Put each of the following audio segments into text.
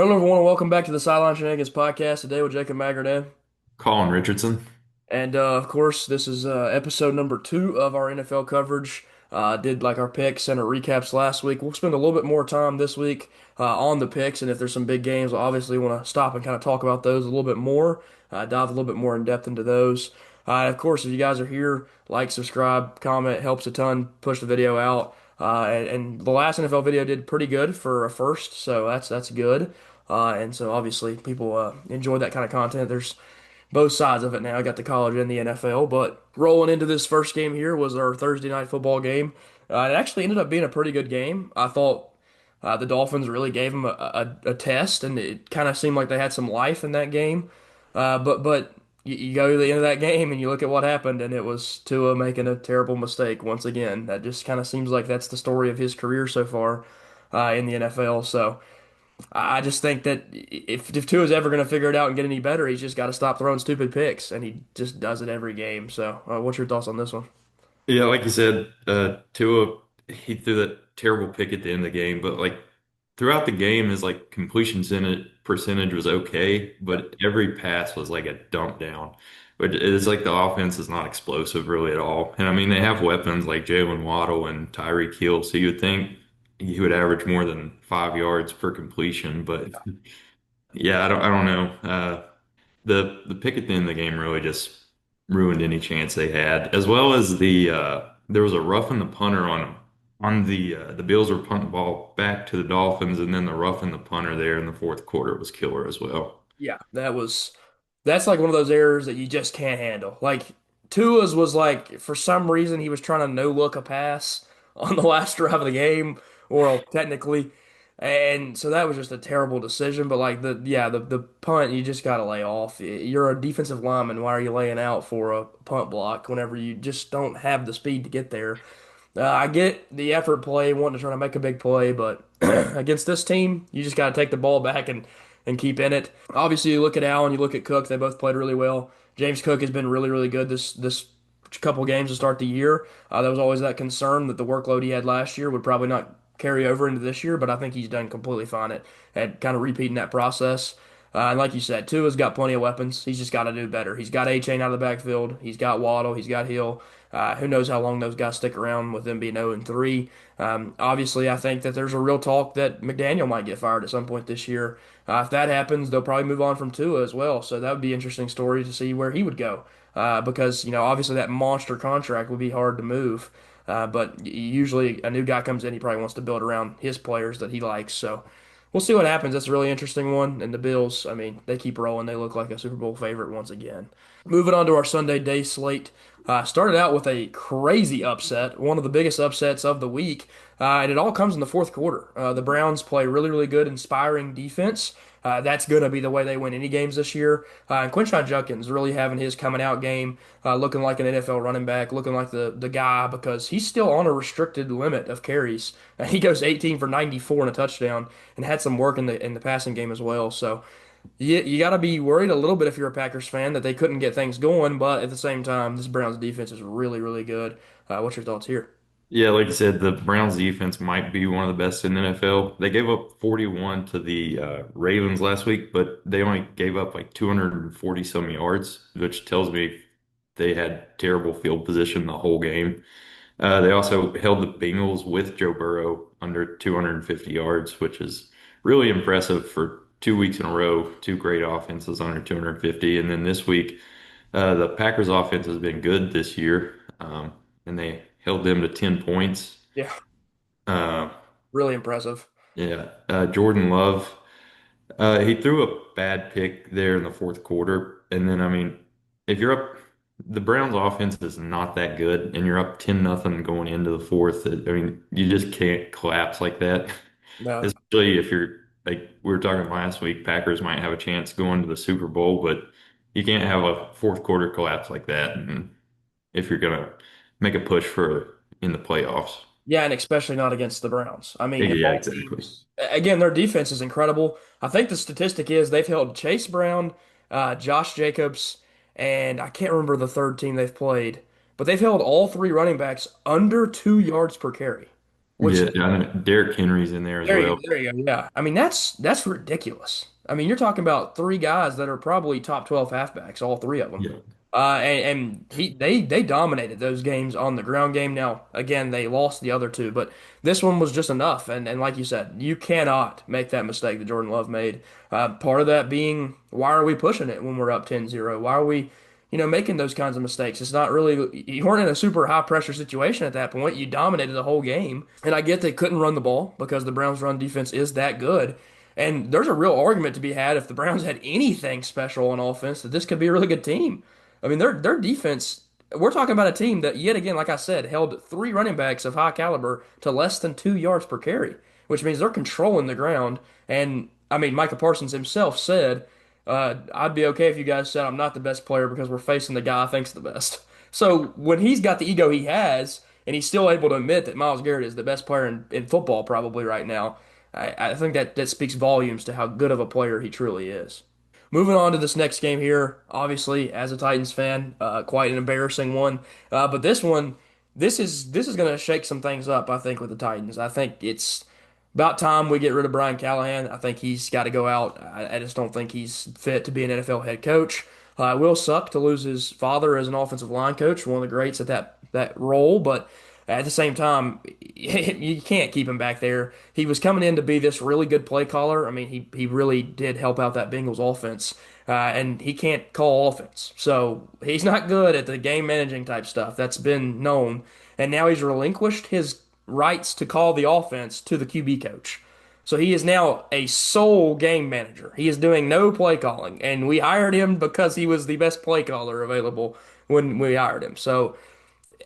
Hello, everyone, and welcome back to the Sideline Shenanigans podcast today with Jacob Magruder. Colin Richardson. And of course, this is episode number two of our NFL coverage. Did like our picks and our recaps last week. We'll spend a little bit more time this week on the picks, and if there's some big games, we'll obviously want to stop and kind of talk about those a little bit more, dive a little bit more in depth into those. Of course, if you guys are here, like, subscribe, comment, helps a ton. Push the video out. And the last NFL video did pretty good for a first, so that's good. And so obviously people enjoy that kind of content. There's both sides of it now. I got the college and the NFL, but rolling into this first game here was our Thursday night football game. It actually ended up being a pretty good game. I thought the Dolphins really gave them a test, and it kind of seemed like they had some life in that game. But you go to the end of that game and you look at what happened, and it was Tua making a terrible mistake once again. That just kind of seems like that's the story of his career so far in the NFL. So. I just think that if Tua's ever going to figure it out and get any better, he's just got to stop throwing stupid picks, and he just does it every game. So, what's your thoughts on this one? Yeah, like you said, Tua, he threw that terrible pick at the end of the game, but like throughout the game, his like percentage was okay, Yeah. but every pass was like a dump down. But it's like the offense is not explosive really at all. And I mean, they have weapons like Jalen Waddle and Tyreek Hill, so you'd think he would average more than 5 yards per completion. But yeah, I don't know. The pick at the end of the game really just ruined any chance they had, as well as there was a rough in the punter on the Bills were punting the ball back to the Dolphins, and then the rough in the punter there in the fourth quarter was killer as well. Yeah, that's like one of those errors that you just can't handle. Like Tua's was like for some reason he was trying to no look a pass on the last drive of the game, or technically, and so that was just a terrible decision. But like the punt you just got to lay off. You're a defensive lineman. Why are you laying out for a punt block whenever you just don't have the speed to get there? I get the effort play, wanting to try to make a big play, but against this team, you just got to take the ball back and keep in it. Obviously, you look at Allen, you look at Cook, they both played really well. James Cook has been really, really good this couple games to start the year. There was always that concern that the workload he had last year would probably not carry over into this year, but I think he's done completely fine at kind of repeating that process. And like you said, Tua's got plenty of weapons. He's just got to do better. He's got A-Chain out of the backfield. He's got Waddle. He's got Hill. Who knows how long those guys stick around with them being 0 and 3. Obviously, I think that there's a real talk that McDaniel might get fired at some point this year. If that happens, they'll probably move on from Tua as well. So that would be an interesting story to see where he would go. Because, obviously that monster contract would be hard to move. But usually a new guy comes in, he probably wants to build around his players that he likes. So we'll see what happens. That's a really interesting one. And the Bills, I mean, they keep rolling. They look like a Super Bowl favorite once again. Moving on to our Sunday day slate. Started out with a crazy upset, one of the biggest upsets of the week, and it all comes in the fourth quarter. The Browns play really, really good, inspiring defense. That's going to be the way they win any games this year. And Quinshon Judkins really having his coming out game, looking like an NFL running back, looking like the guy because he's still on a restricted limit of carries. He goes 18 for 94 and a touchdown, and had some work in the passing game as well. So you got to be worried a little bit if you're a Packers fan that they couldn't get things going, but at the same time, this Browns defense is really, really good. What's your thoughts here? Yeah, like you said, the Browns defense might be one of the best in the NFL. They gave up 41 to the Ravens last week, but they only gave up like 240 some yards, which tells me they had terrible field position the whole game. They also held the Bengals with Joe Burrow under 250 yards, which is really impressive for 2 weeks in a row. Two great offenses under 250. And then this week, the Packers offense has been good this year, and they held them to 10 points. Yeah, Uh, really impressive. yeah, Jordan Love, he threw a bad pick there in the fourth quarter. And then, I mean, if you're up, the Browns offense is not that good, and you're up 10-0 going into the fourth. I mean, you just can't collapse like that, No. especially if you're like we were talking last week, Packers might have a chance going to the Super Bowl, but you can't have a fourth quarter collapse like that. And if you're gonna make a push for in the playoffs. Yeah, and especially not against the Browns. I mean, of Yeah, all exactly. teams, again, their defense is incredible. I think the statistic is they've held Chase Brown, Josh Jacobs, and I can't remember the third team they've played, but they've held all three running backs under 2 yards per carry. which Yeah, I know Derrick Henry's in there as well. there you go. Yeah. I mean, that's ridiculous. I mean, you're talking about three guys that are probably top 12 halfbacks, all three of them. Yeah. And they dominated those games on the ground game. Now, again, they lost the other two, but this one was just enough. And like you said, you cannot make that mistake that Jordan Love made. Part of that being, why are we pushing it when we're up 10-0? Why are we, making those kinds of mistakes? It's not really, you weren't in a super high pressure situation at that point. You dominated the whole game. And I get they couldn't run the ball because the Browns' run defense is that good. And there's a real argument to be had if the Browns had anything special on offense that this could be a really good team. I mean, their defense. We're talking about a team that, yet again, like I said, held three running backs of high caliber to less than 2 yards per carry, which means they're controlling the ground. And I mean, Micah Parsons himself said, "I'd be okay if you guys said I'm not the best player because we're facing the guy I think's the best." So when he's got the ego he has, and he's still able to admit that Myles Garrett is the best player in football probably right now, I think that speaks volumes to how good of a player he truly is. Moving on to this next game here, obviously, as a Titans fan, quite an embarrassing one. But this one, this is going to shake some things up, I think, with the Titans. I think it's about time we get rid of Brian Callahan. I think he's got to go out. I just don't think he's fit to be an NFL head coach. It will suck to lose his father as an offensive line coach, one of the greats at that role, but at the same time, you can't keep him back there. He was coming in to be this really good play caller. I mean, he really did help out that Bengals offense, and he can't call offense. So he's not good at the game managing type stuff. That's been known. And now he's relinquished his rights to call the offense to the QB coach. So he is now a sole game manager. He is doing no play calling, and we hired him because he was the best play caller available when we hired him. So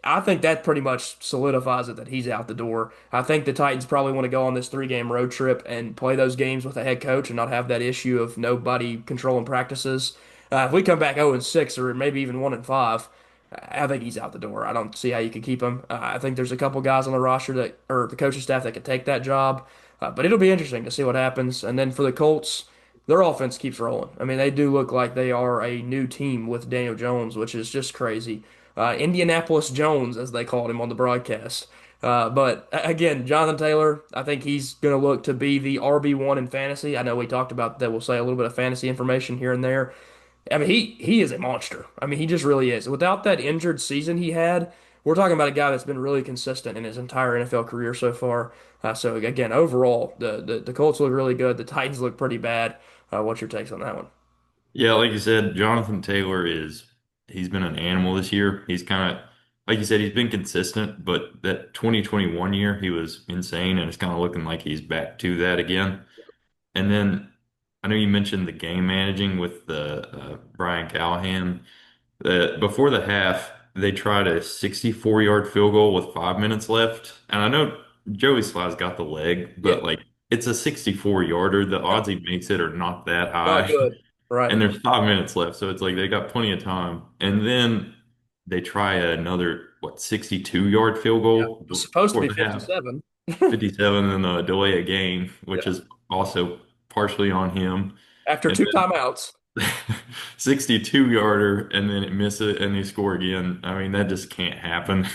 I think that pretty much solidifies it that he's out the door. I think the Titans probably want to go on this 3 game road trip and play those games with a head coach and not have that issue of nobody controlling practices. If we come back 0-6 or maybe even 1-5, I think he's out the door. I don't see how you could keep him. I think there's a couple guys on the roster that, or the coaching staff that could take that job. But it'll be interesting to see what happens. And then for the Colts, their offense keeps rolling. I mean, they do look like they are a new team with Daniel Jones, which is just crazy. Indianapolis Jones, as they called him on the broadcast. But again, Jonathan Taylor, I think he's going to look to be the RB1 in fantasy. I know we talked about that. We'll say a little bit of fantasy information here and there. I mean, he is a monster. I mean, he just really is. Without that injured season he had, we're talking about a guy that's been really consistent in his entire NFL career so far. So again, overall, the Colts look really good. The Titans look pretty bad. What's your takes on that one? Yeah, like you said, Jonathan Taylor he's been an animal this year. He's kind of like you said, he's been consistent, but that 2021 year he was insane and it's kind of looking like he's back to that again. And then I know you mentioned the game managing with the Brian Callahan. Before the half, they tried a 64-yard field goal with 5 minutes left. And I know Joey Sly's got the leg, Yeah, but like it's a 64-yarder. The yeah, odds he makes it are not that not high. good. Right. And there's 5 minutes left. So it's like they got plenty of time. And then they try another, what, 62-yard field Yeah. goal It's supposed to before be the half. 57. 57 and delay a game, which Yeah. is also partially on him. After And two timeouts. then 62-yarder and then it miss it and they score again. I mean, that just can't happen.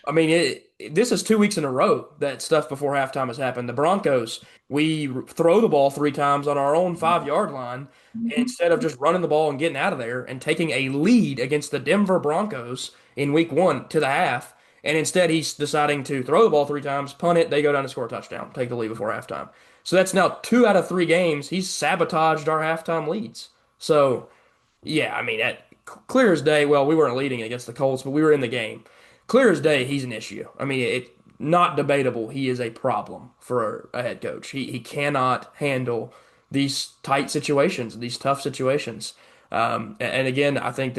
I mean, this is 2 weeks in a row that stuff before halftime has happened. The Broncos, we throw the ball 3 times on our own 5 yard line instead of just running the ball and getting out of there and taking a lead against the Denver Broncos in week 1 to the half. And instead, he's deciding to throw the ball 3 times, punt it, they go down to score a touchdown, take the lead before halftime. So that's now 2 out of 3 games. He's sabotaged our halftime leads. So. Yeah, I mean, at clear as day. Well, we weren't leading against the Colts, but we were in the game. Clear as day, he's an issue. I mean, it not debatable. He is a problem for a head coach. He cannot handle these tight situations, these tough situations. And again, I think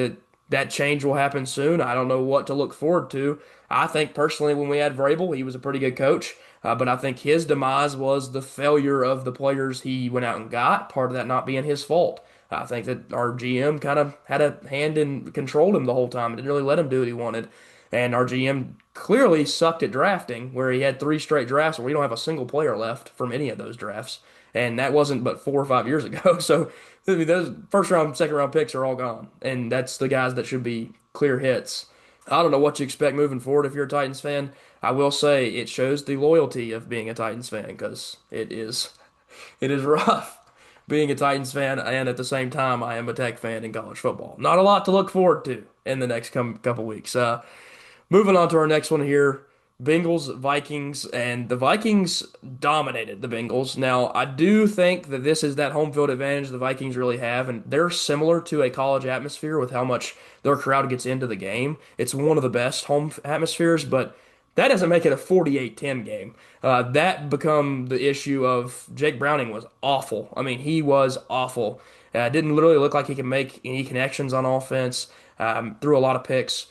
that change will happen soon. I don't know what to look forward to. I think personally, when we had Vrabel, he was a pretty good coach. But I think his demise was the failure of the players he went out and got. Part of that not being his fault. I think that our GM kind of had a hand in controlled him the whole time and didn't really let him do what he wanted. And our GM clearly sucked at drafting, where he had 3 straight drafts where we don't have a single player left from any of those drafts. And that wasn't but 4 or 5 years ago. So I mean, those first round, second round picks are all gone. And that's the guys that should be clear hits. I don't know what you expect moving forward if you're a Titans fan. I will say it shows the loyalty of being a Titans fan because it is rough being a Titans fan, and at the same time, I am a Tech fan in college football. Not a lot to look forward to in the next couple weeks. Moving on to our next one here. Bengals, Vikings, and the Vikings dominated the Bengals. Now, I do think that this is that home field advantage the Vikings really have, and they're similar to a college atmosphere with how much their crowd gets into the game. It's one of the best home atmospheres, but that doesn't make it a 48-10 game. That become the issue of Jake Browning was awful. I mean, he was awful. Didn't literally look like he could make any connections on offense. Threw a lot of picks.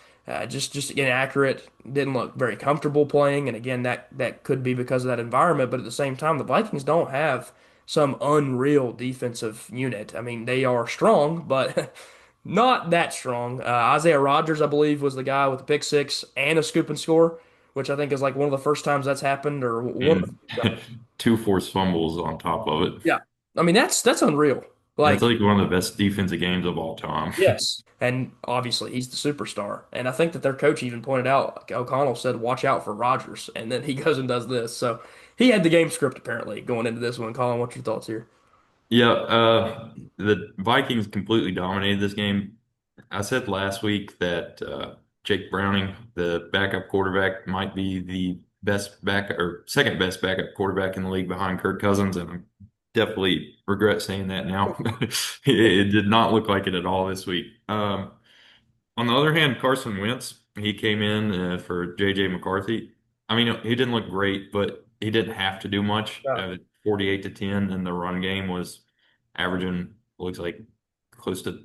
Just inaccurate. Didn't look very comfortable playing, and again, that could be because of that environment. But at the same time, the Vikings don't have some unreal defensive unit. I mean, they are strong, but not that strong. Isaiah Rodgers, I believe, was the guy with the pick six and a scoop and score, which I think is like one of the first times that's happened, or one of And the few times. two forced fumbles on top of it. Yeah, I mean that's unreal. That's Like like one of the best defensive games of all time. yes. And obviously, he's the superstar. And I think that their coach even pointed out, like, O'Connell said, watch out for Rodgers. And then he goes and does this. So he had the game script apparently going into this one. Colin, what's your thoughts here? Yeah, the Vikings completely dominated this game. I said last week that Jake Browning, the backup quarterback, might be the best back or second best backup quarterback in the league behind Kirk Cousins, and I definitely regret saying that now. It did not look like it at all this week. On the other hand, Carson Wentz, he came in for JJ McCarthy. I mean, he didn't look great, but he didn't have to do much. Yeah. 48 to 10, and the run game was averaging, looks like close to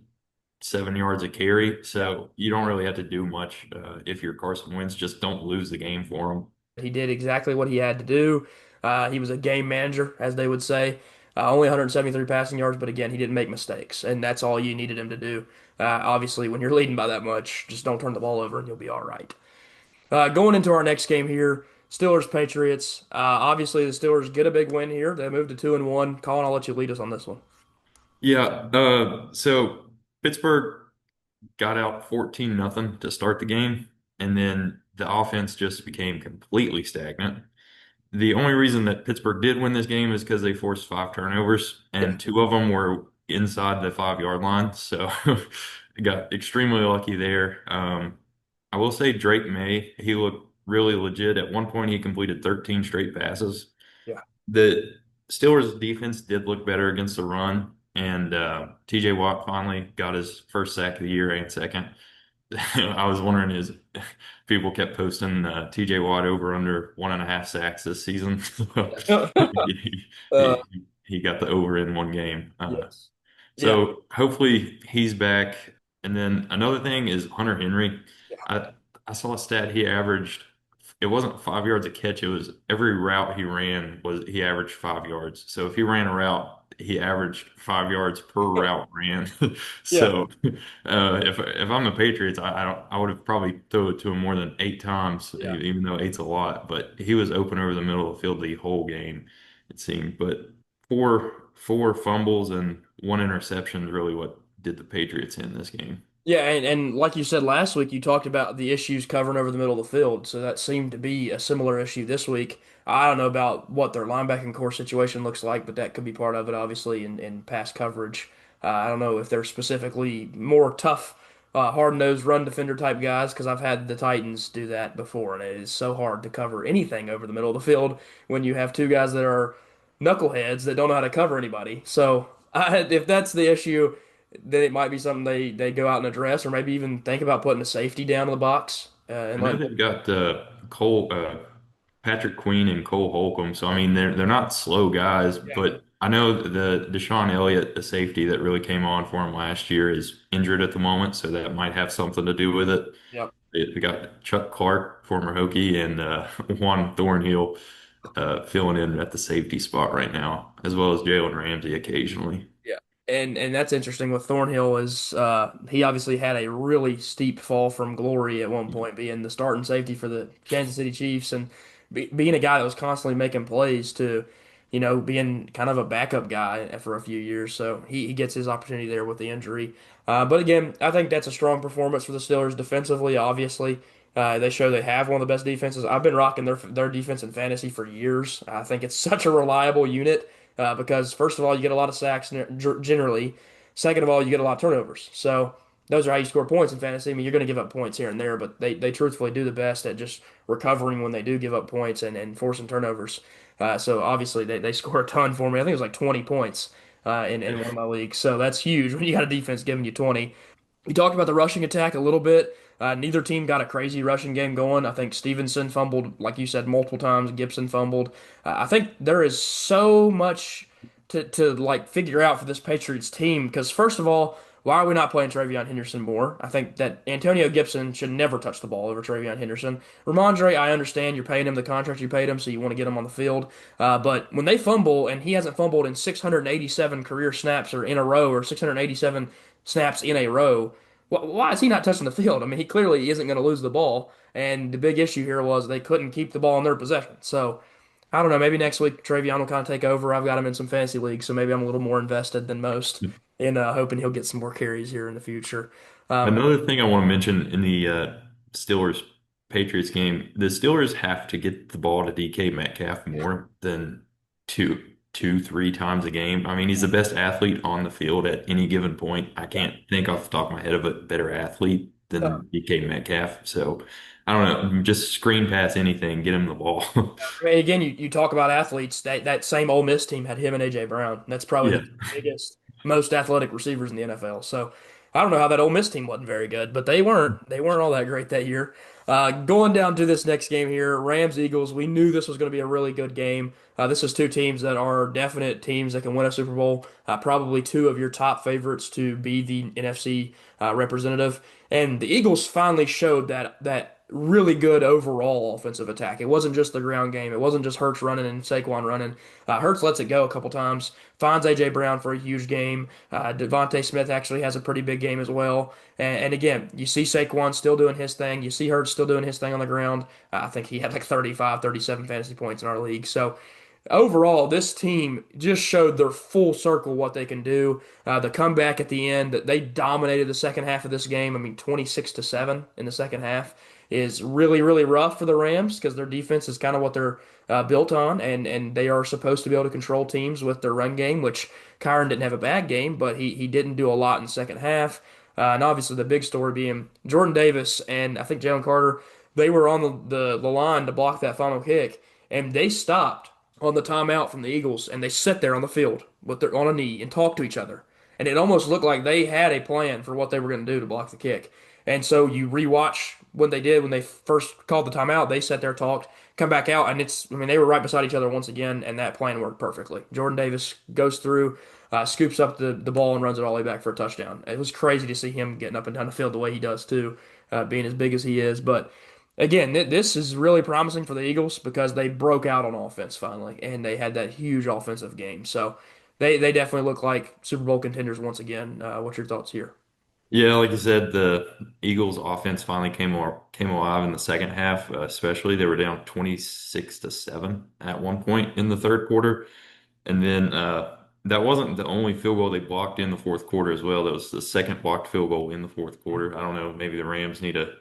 7 yards a carry. Yeah. So you don't really have to do much if you're Carson Wentz. Just don't lose the game for him. He did exactly what he had to do. He was a game manager, as they would say. Only 173 passing yards, but again, he didn't make mistakes, and that's all you needed him to do. Obviously, when you're leading by that much, just don't turn the ball over, and you'll be all right. Going into our next game here, Steelers Patriots. Obviously, the Steelers get a big win here. They moved to 2-1. Colin, I'll let you lead us on this one. Yeah. So Pittsburgh got out 14 nothing to start the game, and then the offense just became completely stagnant. The only reason that Pittsburgh did win this game is because they forced 5 turnovers, Yeah. and two of them were inside the 5 yard line. So got extremely lucky there. I will say Drake May, he looked really legit. At one point, he completed 13 straight passes. Yeah. The Steelers' defense did look better against the run, and TJ Watt finally got his first sack of the year and second. I was wondering is people kept posting TJ Watt over under 1.5 sacks this season. he, Uh, he, he got the over in one game. yes. Yeah. So hopefully he's back. And then another thing is Hunter Henry. I I saw a stat he averaged. It wasn't 5 yards a catch. It was every route he ran was he averaged 5 yards. So if he ran a route, he averaged 5 yards per route ran. Yeah. So if I'm the Patriots, I don't I would have probably thrown it to him more than 8 times, Yeah. even though eight's a lot. But he was open over the middle of the field the whole game, it seemed. But four fumbles and one interception is really what did the Patriots in this game. Yeah, and like you said last week, you talked about the issues covering over the middle of the field. So that seemed to be a similar issue this week. I don't know about what their linebacking core situation looks like, but that could be part of it, obviously, in pass coverage. I don't know if they're specifically more tough, hard-nosed run defender type guys, because I've had the Titans do that before, and it is so hard to cover anything over the middle of the field when you have two guys that are knuckleheads that don't know how to cover anybody. So if that's the issue, then it might be something they go out and address, or maybe even think about putting a safety down in the box and I know letting. they've got Patrick Queen and Cole Holcomb, so I mean they're not slow guys, Yeah. but I know the Deshaun Elliott, the safety that really came on for him last year, is injured at the moment, so that might have something to do with it. Yep. We got Chuck Clark, former Hokie, and Juan Thornhill filling in at the safety spot right now, as well as Jalen Ramsey occasionally. Yeah. And that's interesting with Thornhill is he obviously had a really steep fall from glory at one point, being the starting safety for the Kansas City Chiefs and being a guy that was constantly making plays to, being kind of a backup guy for a few years. So he gets his opportunity there with the injury. But again, I think that's a strong performance for the Steelers defensively, obviously. They show they have one of the best defenses. I've been rocking their defense in fantasy for years. I think it's such a reliable unit because first of all, you get a lot of sacks generally. Second of all, you get a lot of turnovers. So those are how you score points in fantasy. I mean, you're going to give up points here and there, but they truthfully do the best at just recovering when they do give up points and forcing turnovers. So obviously they score a ton for me. I think it was like 20 points in one of my leagues. So that's huge when you got a defense giving you 20. We talked about the rushing attack a little bit. Neither team got a crazy rushing game going. I think Stevenson fumbled, like you said, multiple times. Gibson fumbled. I think there is so much to like figure out for this Patriots team because first of all, why are we not playing Travion Henderson more? I think that Antonio Gibson should never touch the ball over Travion Henderson. Ramondre, I understand you're paying him the contract you paid him, so you want to get him on the field. But when they fumble, and he hasn't fumbled in 687 career snaps or in a row, or 687 snaps in a row. Why is he not touching the field? I mean, he clearly isn't going to lose the ball. And the big issue here was they couldn't keep the ball in their possession. So I don't know. Maybe next week Travion will kind of take over. I've got him in some fantasy leagues, so maybe I'm a little more invested than most in hoping he'll get some more carries here in the future. Um, Another thing I want to mention in the Steelers Patriots game, the Steelers have to get the ball to DK Metcalf more than three times a game. I mean, he's the best athlete on the field at any given point. I yeah. can't think off the top of my head of a better athlete Uh, than DK Metcalf. So I don't know, just screen pass anything, get him the ball. I mean, again, you talk about athletes. That same Ole Miss team had him and AJ Brown. That's probably Yeah. the biggest, most athletic receivers in the NFL. So I don't know how that Ole Miss team wasn't very good, but they weren't all that great that year. Going down to this next game here, Rams Eagles. We knew this was going to be a really good game. This is two teams that are definite teams that can win a Super Bowl. Probably two of your top favorites to be the NFC representative. And the Eagles finally showed that really good overall offensive attack. It wasn't just the ground game. It wasn't just Hurts running and Saquon running. Hurts lets it go a couple times, finds AJ Brown for a huge game. Devontae Smith actually has a pretty big game as well. And again, you see Saquon still doing his thing. You see Hurts still doing his thing on the ground. I think he had like 35, 37 fantasy points in our league. So overall, this team just showed their full circle what they can do. The comeback at the end, they dominated the second half of this game. I mean, 26-7 in the second half is really, really rough for the Rams because their defense is kind of what they're built on, and they are supposed to be able to control teams with their run game, which Kyron didn't have a bad game, but he didn't do a lot in the second half. And obviously, the big story being Jordan Davis and I think Jalen Carter, they were on the line to block that final kick, and they stopped on the timeout from the Eagles, and they sat there on the field with their on a knee and talked to each other. And it almost looked like they had a plan for what they were going to do to block the kick. And so you rewatch when they did when they first called the timeout, they sat there, talked, come back out, and I mean, they were right beside each other once again, and that plan worked perfectly. Jordan Davis goes through, scoops up the ball and runs it all the way back for a touchdown. It was crazy to see him getting up and down the field the way he does too, being as big as he is. But again, this is really promising for the Eagles because they broke out on offense finally, and they had that huge offensive game. So they definitely look like Super Bowl contenders once again. What's your thoughts here? Yeah, like you said, the Eagles offense finally came alive in the second half, especially they were down 26-7 at one point in the third quarter. And then that wasn't the only field goal they blocked in the fourth quarter as well. That was the second blocked field goal in the fourth quarter. I don't know, maybe the Rams need to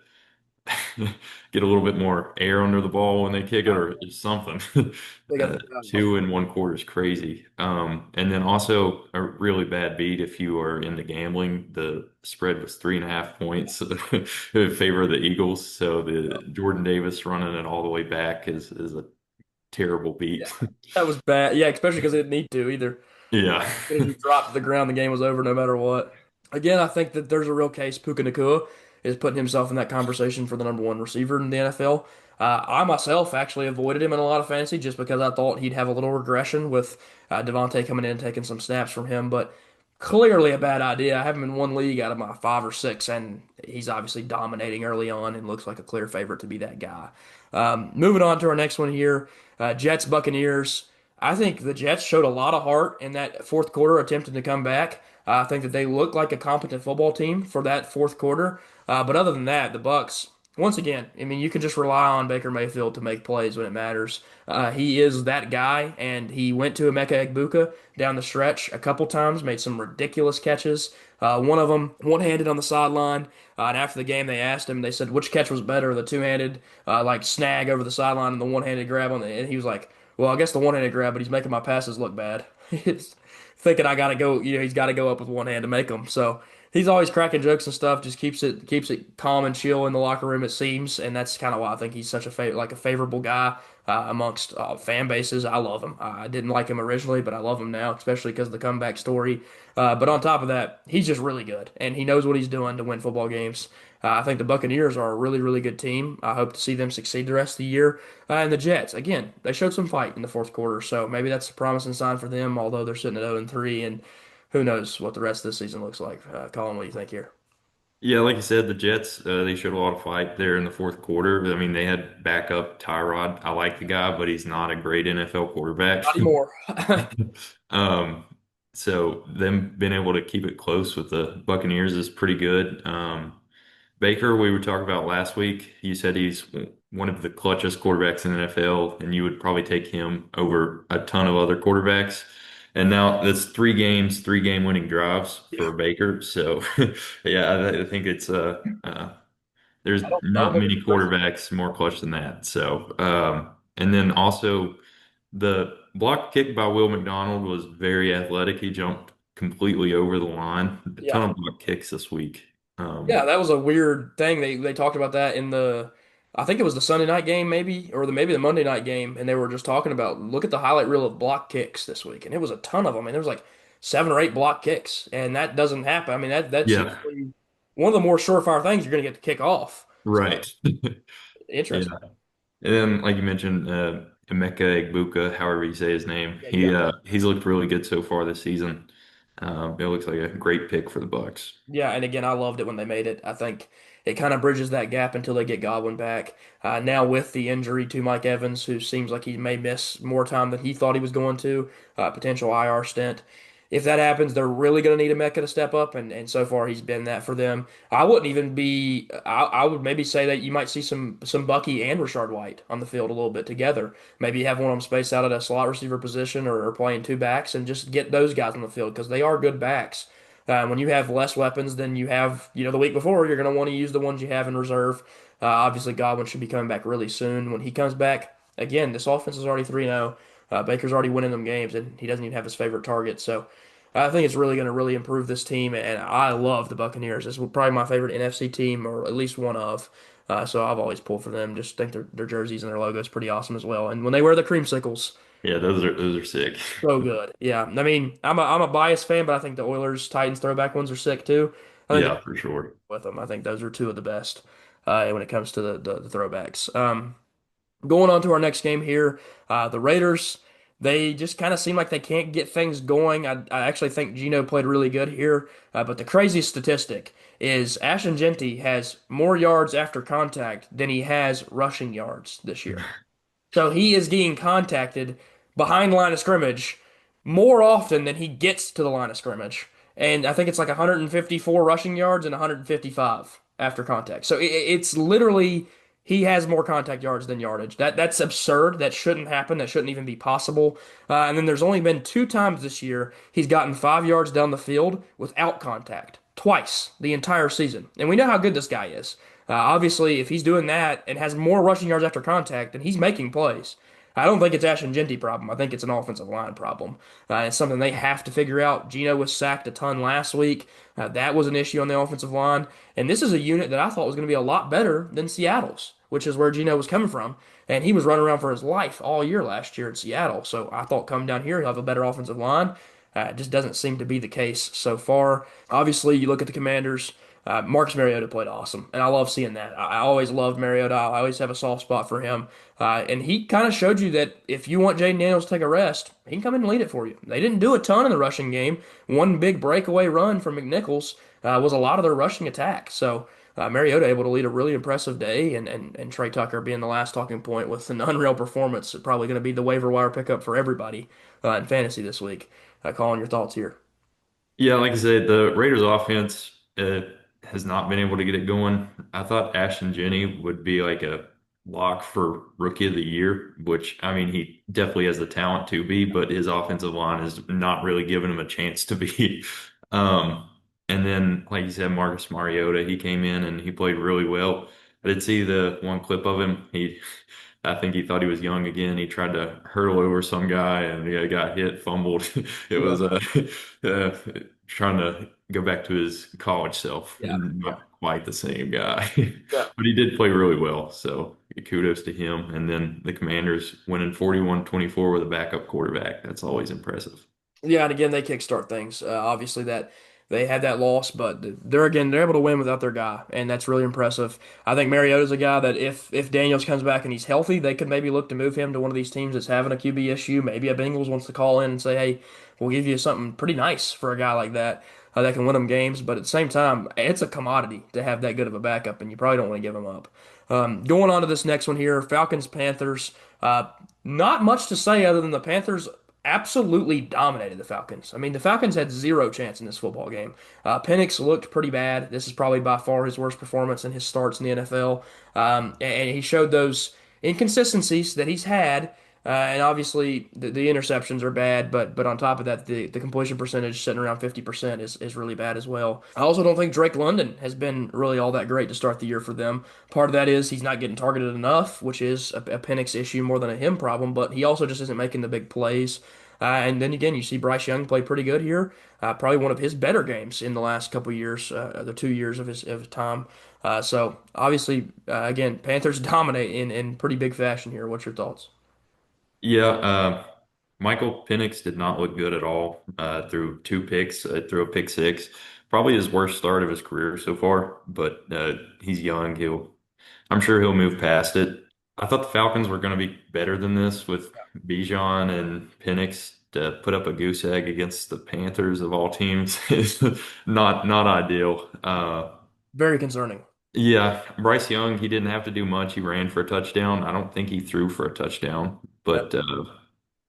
get a little bit more air under the ball when they kick it or something. They got the Two in one quarter is crazy. And then also a really bad beat if you are into gambling. The spread was 3.5 points in favor of the Eagles. So the Jordan Davis running it all the way back is a terrible yeah, beat. that was bad. Yeah, especially because they didn't need to either. Yeah. As soon as he dropped to the ground, the game was over no matter what. Again, I think that there's a real case. Puka Nacua is putting himself in that conversation for the number one receiver in the NFL. I myself actually avoided him in a lot of fantasy just because I thought he'd have a little regression with Devontae coming in and taking some snaps from him. But clearly a bad idea. I have him in one league out of my five or six, and he's obviously dominating early on and looks like a clear favorite to be that guy. Moving on to our next one here, Jets Buccaneers. I think the Jets showed a lot of heart in that fourth quarter, attempting to come back. I think that they looked like a competent football team for that fourth quarter. But other than that, the Bucks, once again, I mean, you can just rely on Baker Mayfield to make plays when it matters. He is that guy, and he went to Emeka Egbuka down the stretch a couple times, made some ridiculous catches. One of them one-handed on the sideline, and after the game, they asked him, they said, which catch was better, the two-handed like snag over the sideline and the one-handed grab on the, and he was like, well, I guess the one-handed grab, but he's making my passes look bad. He's thinking I gotta go, he's got to go up with one hand to make them. So he's always cracking jokes and stuff. Just keeps it calm and chill in the locker room, it seems, and that's kind of why I think he's such a favorable guy amongst fan bases. I love him. I didn't like him originally, but I love him now, especially because of the comeback story. But on top of that, he's just really good, and he knows what he's doing to win football games. I think the Buccaneers are a really, really good team. I hope to see them succeed the rest of the year. And the Jets, again, they showed some fight in the fourth quarter, so maybe that's a promising sign for them, although they're sitting at 0-3, and who knows what the rest of the season looks like. Colin, what do you think here? Yeah, like you said, the Jets, they showed a lot of fight there in the fourth quarter. I mean, they had backup Tyrod. I like the guy, but he's not a great NFL quarterback. Not anymore. Um, so them being able to keep it close with the Buccaneers is pretty good. Baker, we were talking about last week. You said he's one of the clutchest quarterbacks in the NFL, and you would probably take him over a ton of other quarterbacks. And now that's 3 games, 3 game winning drives Yeah, for Baker. So, yeah, I think it's there's I don't not think it's many impressive. quarterbacks more clutch than that. So, and then also the block kick by Will McDonald was very athletic. He jumped completely over the line. A Yeah. ton of block kicks this week. Yeah, that was a weird thing. They talked about that in the I think it was the Sunday night game maybe or maybe the Monday night game and they were just talking about look at the highlight reel of block kicks this week and it was a ton of them and there was like 7 or 8 block kicks and that doesn't happen. I mean that's Yeah, usually one of the more surefire things you're going to get to kick off. So right. interesting. Yeah. And then, like you mentioned, Emeka Egbuka, however you say his name, Yeah, you got it. he's looked really good so far this season. It looks like a great pick for the Bucks. Yeah, and again, I loved it when they made it. I think it kind of bridges that gap until they get Godwin back. Now with the injury to Mike Evans, who seems like he may miss more time than he thought he was going to, potential IR stint. If that happens, they're really going to need a Mecca to step up, and so far he's been that for them. I wouldn't even be. I would maybe say that you might see some Bucky and Rashard White on the field a little bit together. Maybe have one of them spaced out at a slot receiver position or playing two backs, and just get those guys on the field because they are good backs. When you have less weapons than you have, the week before, you're going to want to use the ones you have in reserve. Obviously, Godwin should be coming back really soon. When he comes back, again, this offense is already 3-0. Baker's already winning them games, and he doesn't even have his favorite target. So I think it's really going to really improve this team, and I love the Buccaneers. This is probably my favorite NFC team, or at least one of. So I've always pulled for them. Just think their jerseys and their logo is pretty awesome as well. And when they wear the creamsicles, Yeah, those are sick. so good. Yeah. I mean, I'm a biased fan, but I think the Oilers Titans throwback ones are sick too. I think Yeah, they're for sure. with them. I think those are two of the best when it comes to the throwbacks. Going on to our next game here, the Raiders. They just kind of seem like they can't get things going. I actually think Gino played really good here, but the craziest statistic is Ashton Genty has more yards after contact than he has rushing yards this year. So he is getting contacted behind the line of scrimmage more often than he gets to the line of scrimmage. And I think it's like 154 rushing yards and 155 after contact. So it's literally he has more contact yards than yardage. That's absurd. That shouldn't happen. That shouldn't even be possible. And then there's only been 2 times this year he's gotten 5 yards down the field without contact. Twice the entire season. And we know how good this guy is. Obviously, if he's doing that and has more rushing yards after contact, then he's making plays. I don't think it's Ashton Genty problem. I think it's an offensive line problem. It's something they have to figure out. Gino was sacked a ton last week. That was an issue on the offensive line. And this is a unit that I thought was going to be a lot better than Seattle's, which is where Gino was coming from. And he was running around for his life all year last year in Seattle. So I thought coming down here, he'll have a better offensive line. It just doesn't seem to be the case so far. Obviously, you look at the Commanders. Marcus Mariota played awesome, and I love seeing that. I always loved Mariota. I always have a soft spot for him. And he kind of showed you that if you want Jaden Daniels to take a rest, he can come in and lead it for you. They didn't do a ton in the rushing game. One big breakaway run from McNichols was a lot of their rushing attack. So Mariota able to lead a really impressive day, and Trey Tucker being the last talking point with an unreal performance, probably going to be the waiver wire pickup for everybody in fantasy this week. Calling your thoughts here. Yeah, like I said, the Raiders offense has not been able to get it going. I thought Ashton Jenney would be like a lock for rookie of the year, which I mean he definitely has the talent to be, but his offensive line is not really giving him a chance to be. Um, and then, like you said, Marcus Mariota, he came in and he played really well. I did see the one clip of him. I think he thought he was young again. He tried to hurdle over some guy and he got hit, fumbled. It Yeah. was uh, trying to go back to his college self Yeah. and Yeah. not quite the same guy. Yeah. But he did play really well. So kudos to him. And then the Commanders winning 41-24 with a backup quarterback. That's always impressive. Yeah, and again, they kickstart things. Obviously, that they had that loss, but they're able to win without their guy, and that's really impressive. I think Mariota's a guy that if Daniels comes back and he's healthy, they could maybe look to move him to one of these teams that's having a QB issue. Maybe a Bengals wants to call in and say, "Hey, we'll give you something pretty nice for a guy like that that can win them games." But at the same time, it's a commodity to have that good of a backup, and you probably don't want to give him up. Going on to this next one here, Falcons Panthers. Not much to say other than the Panthers absolutely dominated the Falcons. I mean, the Falcons had zero chance in this football game. Penix looked pretty bad. This is probably by far his worst performance in his starts in the NFL. And he showed those inconsistencies that he's had. And obviously, the interceptions are bad, but on top of that, the completion percentage sitting around 50% is really bad as well. I also don't think Drake London has been really all that great to start the year for them. Part of that is he's not getting targeted enough, which is a Penix issue more than a him problem, but he also just isn't making the big plays. And then again, you see Bryce Young play pretty good here. Probably one of his better games in the last couple years, the 2 years of his time. So obviously, again, Panthers dominate in pretty big fashion here. What's your thoughts? Yeah, Michael Penix did not look good at all. Threw two picks, threw a pick six. Probably his worst start of his career so far, but he's young. I'm sure he'll move past it. I thought the Falcons were going to be better than this with Bijan and Penix to put up a goose egg against the Panthers of all teams. It's not ideal. Very concerning. Yeah, Bryce Young, he didn't have to do much. He ran for a touchdown. I don't think he threw for a touchdown, Yep. but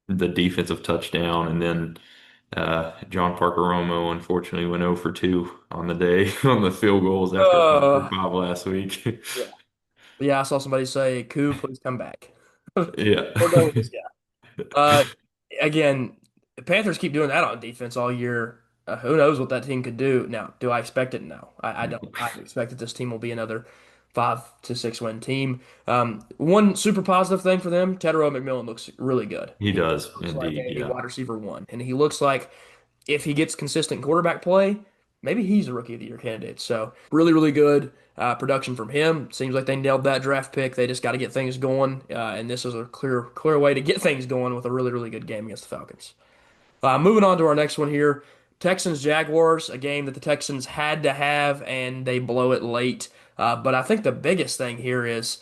the defensive touchdown, and then John Parker Romo unfortunately went 0 for 2 on the day on the field goals after 5 for Uh, 5 last week. yeah. Yeah, I saw somebody say, "Koo, please come back." Yeah. We're done with this guy. Uh, again, the Panthers keep doing that on defense all year. Who knows what that team could do? Now, do I expect it? No, I don't. I expect that this team will be another 5 to 6 win team. One super positive thing for them, Tedero McMillan looks really good. He He does looks like indeed. a Yeah. wide receiver one, and he looks like if he gets consistent quarterback play, maybe he's a rookie of the year candidate. So really, really good production from him. Seems like they nailed that draft pick. They just got to get things going, and this is a clear way to get things going with a really, really good game against the Falcons. Moving on to our next one here, Texans Jaguars, a game that the Texans had to have, and they blow it late. But I think the biggest thing here is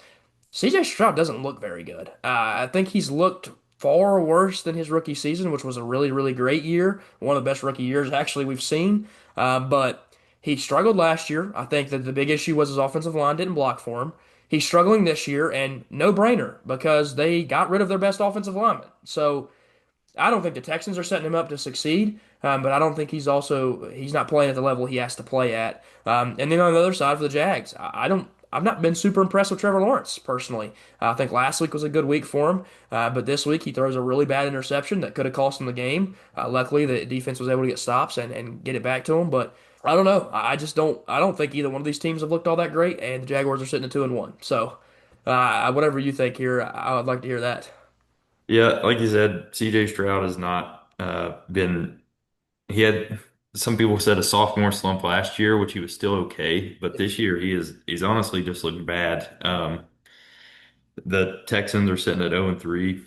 CJ Stroud doesn't look very good. I think he's looked far worse than his rookie season, which was a really, really great year. One of the best rookie years actually we've seen. But he struggled last year. I think that the big issue was his offensive line didn't block for him. He's struggling this year, and no brainer because they got rid of their best offensive lineman. So I don't think the Texans are setting him up to succeed, but I don't think he's not playing at the level he has to play at. And then on the other side for the Jags, I don't. I've not been super impressed with Trevor Lawrence personally. I think last week was a good week for him, but this week he throws a really bad interception that could have cost him the game. Luckily, the defense was able to get stops and get it back to him. But I don't know. I just don't. I don't think either one of these teams have looked all that great, and the Jaguars are sitting at 2-1. So, whatever you think here, I would like to hear that. Yeah, like you said, CJ Stroud has not been he had some people said a sophomore slump last year, which he was still okay, but this year he's honestly just looked bad. The Texans are sitting at 0 and 3.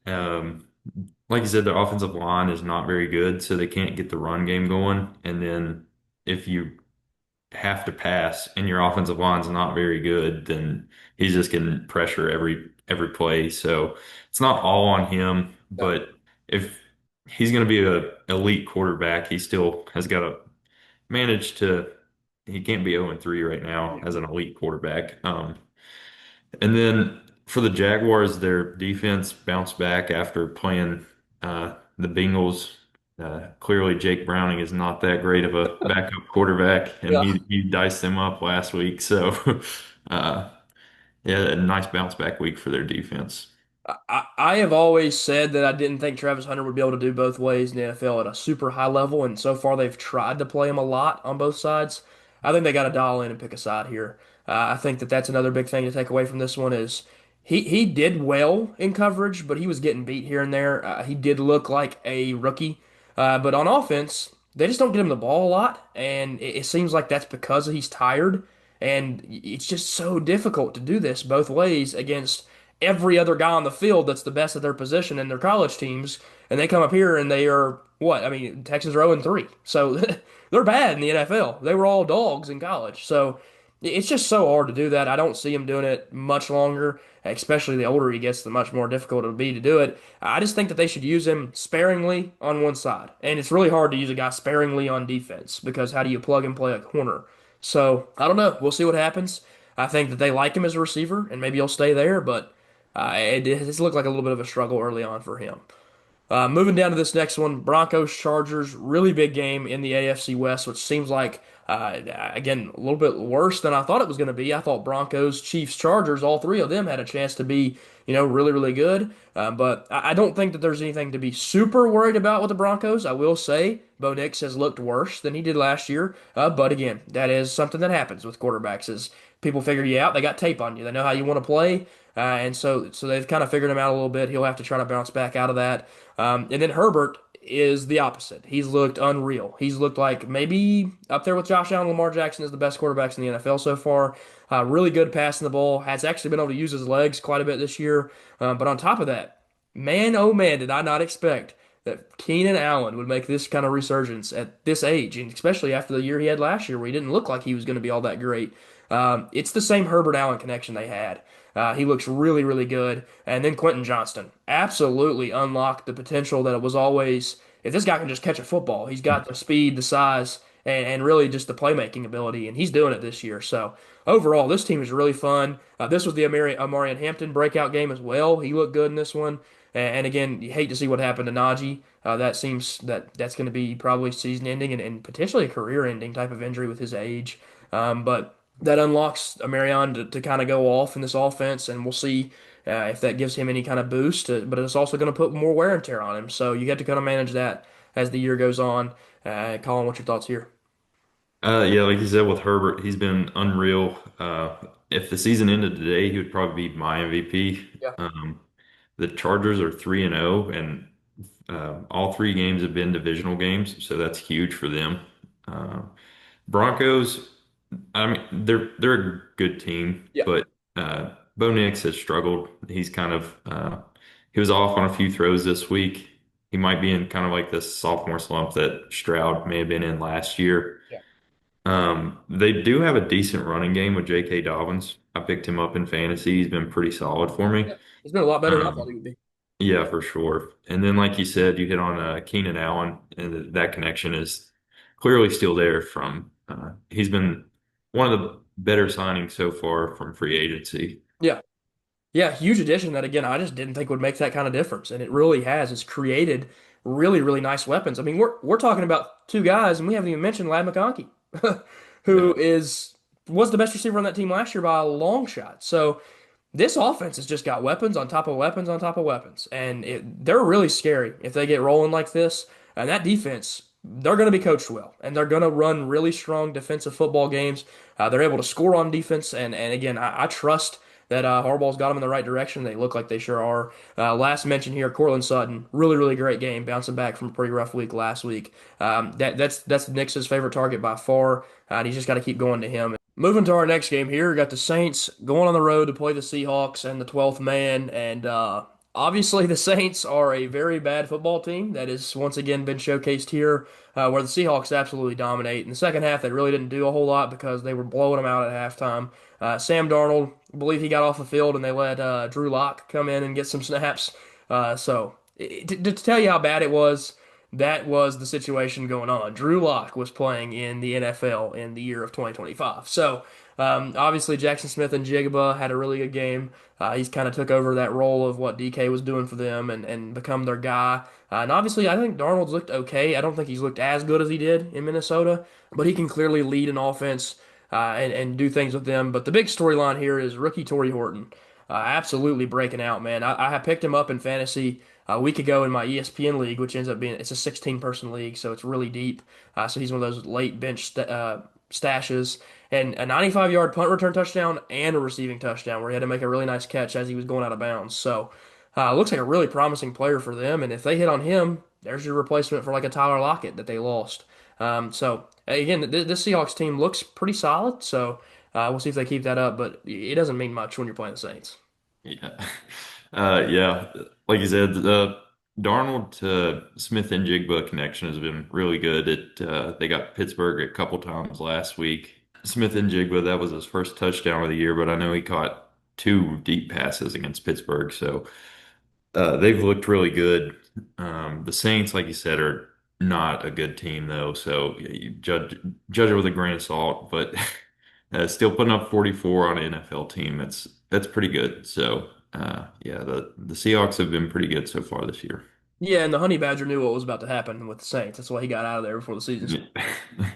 Um, like you said, their offensive line is not very good, so they can't get the run game going. And then if you have to pass and your offensive line's not very good, then he's just getting pressure every play. So it's not all on him, Yeah. but if he's going to be a elite quarterback, he still has got to manage to. He can't be 0 and 3 right now as an elite quarterback. And then for the Jaguars, their defense bounced back after playing the Bengals Clearly, Jake Browning is not that great of a backup quarterback, and Yeah. he diced them up last week. So, uh, yeah, a nice bounce back week for their defense. I have always said that I didn't think Travis Hunter would be able to do both ways in the NFL at a super high level, and so far they've tried to play him a lot on both sides. I think they got to dial in and pick a side here. I think that that's another big thing to take away from this one is he did well in coverage, but he was getting beat here and there. He did look like a rookie, but on offense they just don't get him the ball a lot, and it seems like that's because he's tired, and it's just so difficult to do this both ways against every other guy on the field that's the best at their position in their college teams, and they come up here and they are what? I mean, Texans are 0-3, so they're bad in the NFL. They were all dogs in college, so it's just so hard to do that. I don't see him doing it much longer, especially the older he gets, the much more difficult it'll be to do it. I just think that they should use him sparingly on one side, and it's really hard to use a guy sparingly on defense because how do you plug and play a corner? So I don't know. We'll see what happens. I think that they like him as a receiver, and maybe he'll stay there, but it's looked like a little bit of a struggle early on for him. Moving down to this next one, Broncos Chargers, really big game in the AFC West, which seems like again a little bit worse than I thought it was going to be. I thought Broncos, Chiefs, Chargers, all three of them had a chance to be really really good. But I don't think that there's anything to be super worried about with the Broncos. I will say Bo Nix has looked worse than he did last year. But again, that is something that happens with quarterbacks. Is people figure you out, they got tape on you, they know how you want to play. And so they've kind of figured him out a little bit. He'll have to try to bounce back out of that. And then Herbert is the opposite. He's looked unreal. He's looked like maybe up there with Josh Allen, Lamar Jackson is the best quarterbacks in the NFL so far. Really good passing the ball. Has actually been able to use his legs quite a bit this year. But on top of that, man, oh man, did I not expect that Keenan Allen would make this kind of resurgence at this age, and especially after the year he had last year, where he didn't look like he was going to be all that great. It's the same Herbert Allen connection they had. He looks really, really good. And then Quentin Johnston absolutely unlocked the potential that it was always. If this guy can just catch a football, he's got the speed, the size, and really just the playmaking ability, and he's doing it this year. So overall, this team is really fun. This was the Amarian Hampton breakout game as well. He looked good in this one. And again, you hate to see what happened to Najee. That seems that's going to be probably season ending and potentially a career ending type of injury with his age. But that unlocks Amarion to kind of go off in this offense, and we'll see if that gives him any kind of boost. But it's also going to put more wear and tear on him. So you have to kind of manage that as the year goes on. Colin, what's your thoughts here? Yeah, like you said with Herbert, he's been unreal. If the season ended today, he would probably be my MVP. Yeah. The Chargers are 3-0, and all three games have been divisional games, so that's huge for them. Uh, Broncos, I mean, they're a good team, Yeah. but Bo Nix has struggled. He's kind of he was off on a few throws this week. He might be in kind of like this sophomore slump that Stroud may have been in last year. Yeah. They do have a decent running game with J.K. Dobbins. I picked him up in fantasy. He's been pretty solid for me. Yeah. He's been a lot better than I thought Um, he would be. yeah, for sure. And then, like you said, you hit on Keenan Allen, and that connection is clearly still there from he's been one of the better signings so far from free agency. Yeah. Yeah, huge addition that again I just didn't think would make that kind of difference, and it really has. It's created really really nice weapons. I mean, we're talking about two guys, and we haven't even mentioned Lad McConkey, Yeah. who is was the best receiver on that team last year by a long shot. So this offense has just got weapons on top of weapons on top of weapons, and they're really scary if they get rolling like this. And that defense, they're going to be coached well, and they're going to run really strong defensive football games. They're able to score on defense, and again, I trust that Harbaugh's got them in the right direction. They look like they sure are. Last mention here, Cortland Sutton, really really great game, bouncing back from a pretty rough week last week. That's Nick's favorite target by far, and he's just got to keep going to him. Moving to our next game here, we got the Saints going on the road to play the Seahawks and the 12th man. And obviously, the Saints are a very bad football team that has once again been showcased here, where the Seahawks absolutely dominate. In the second half, they really didn't do a whole lot because they were blowing them out at halftime. Sam Darnold, I believe he got off the field and they let Drew Lock come in and get some snaps. To tell you how bad it was, that was the situation going on. Drew Lock was playing in the NFL in the year of 2025. So obviously Jackson Smith and Jigba had a really good game. He's kind of took over that role of what DK was doing for them and become their guy. And obviously, I think Darnold's looked okay. I don't think he's looked as good as he did in Minnesota, but he can clearly lead an offense and do things with them. But the big storyline here is rookie Torrey Horton, absolutely breaking out, man. I picked him up in fantasy a week ago in my ESPN league, which ends up being it's a 16-person league, so it's really deep. So he's one of those late bench stashes, and a 95-yard punt return touchdown and a receiving touchdown where he had to make a really nice catch as he was going out of bounds. So looks like a really promising player for them, and if they hit on him, there's your replacement for like a Tyler Lockett that they lost. So again, this Seahawks team looks pretty solid. So we'll see if they keep that up, but it doesn't mean much when you're playing the Saints. Yeah. Yeah. Like you said, the Darnold to Smith and Jigba connection has been really good. They got Pittsburgh a couple times last week. Smith and Jigba, that was his first touchdown of the year, but I know he caught two deep passes against Pittsburgh. So they've looked really good. The Saints, like you said, are not a good team though. So yeah, you judge it with a grain of salt, but still putting up 44 on an NFL team. That's pretty good. So yeah, the Seahawks have been pretty good so far this year. Yeah, and the Honey Badger knew what was about to happen with the Saints. That's why he got out of there before the season started.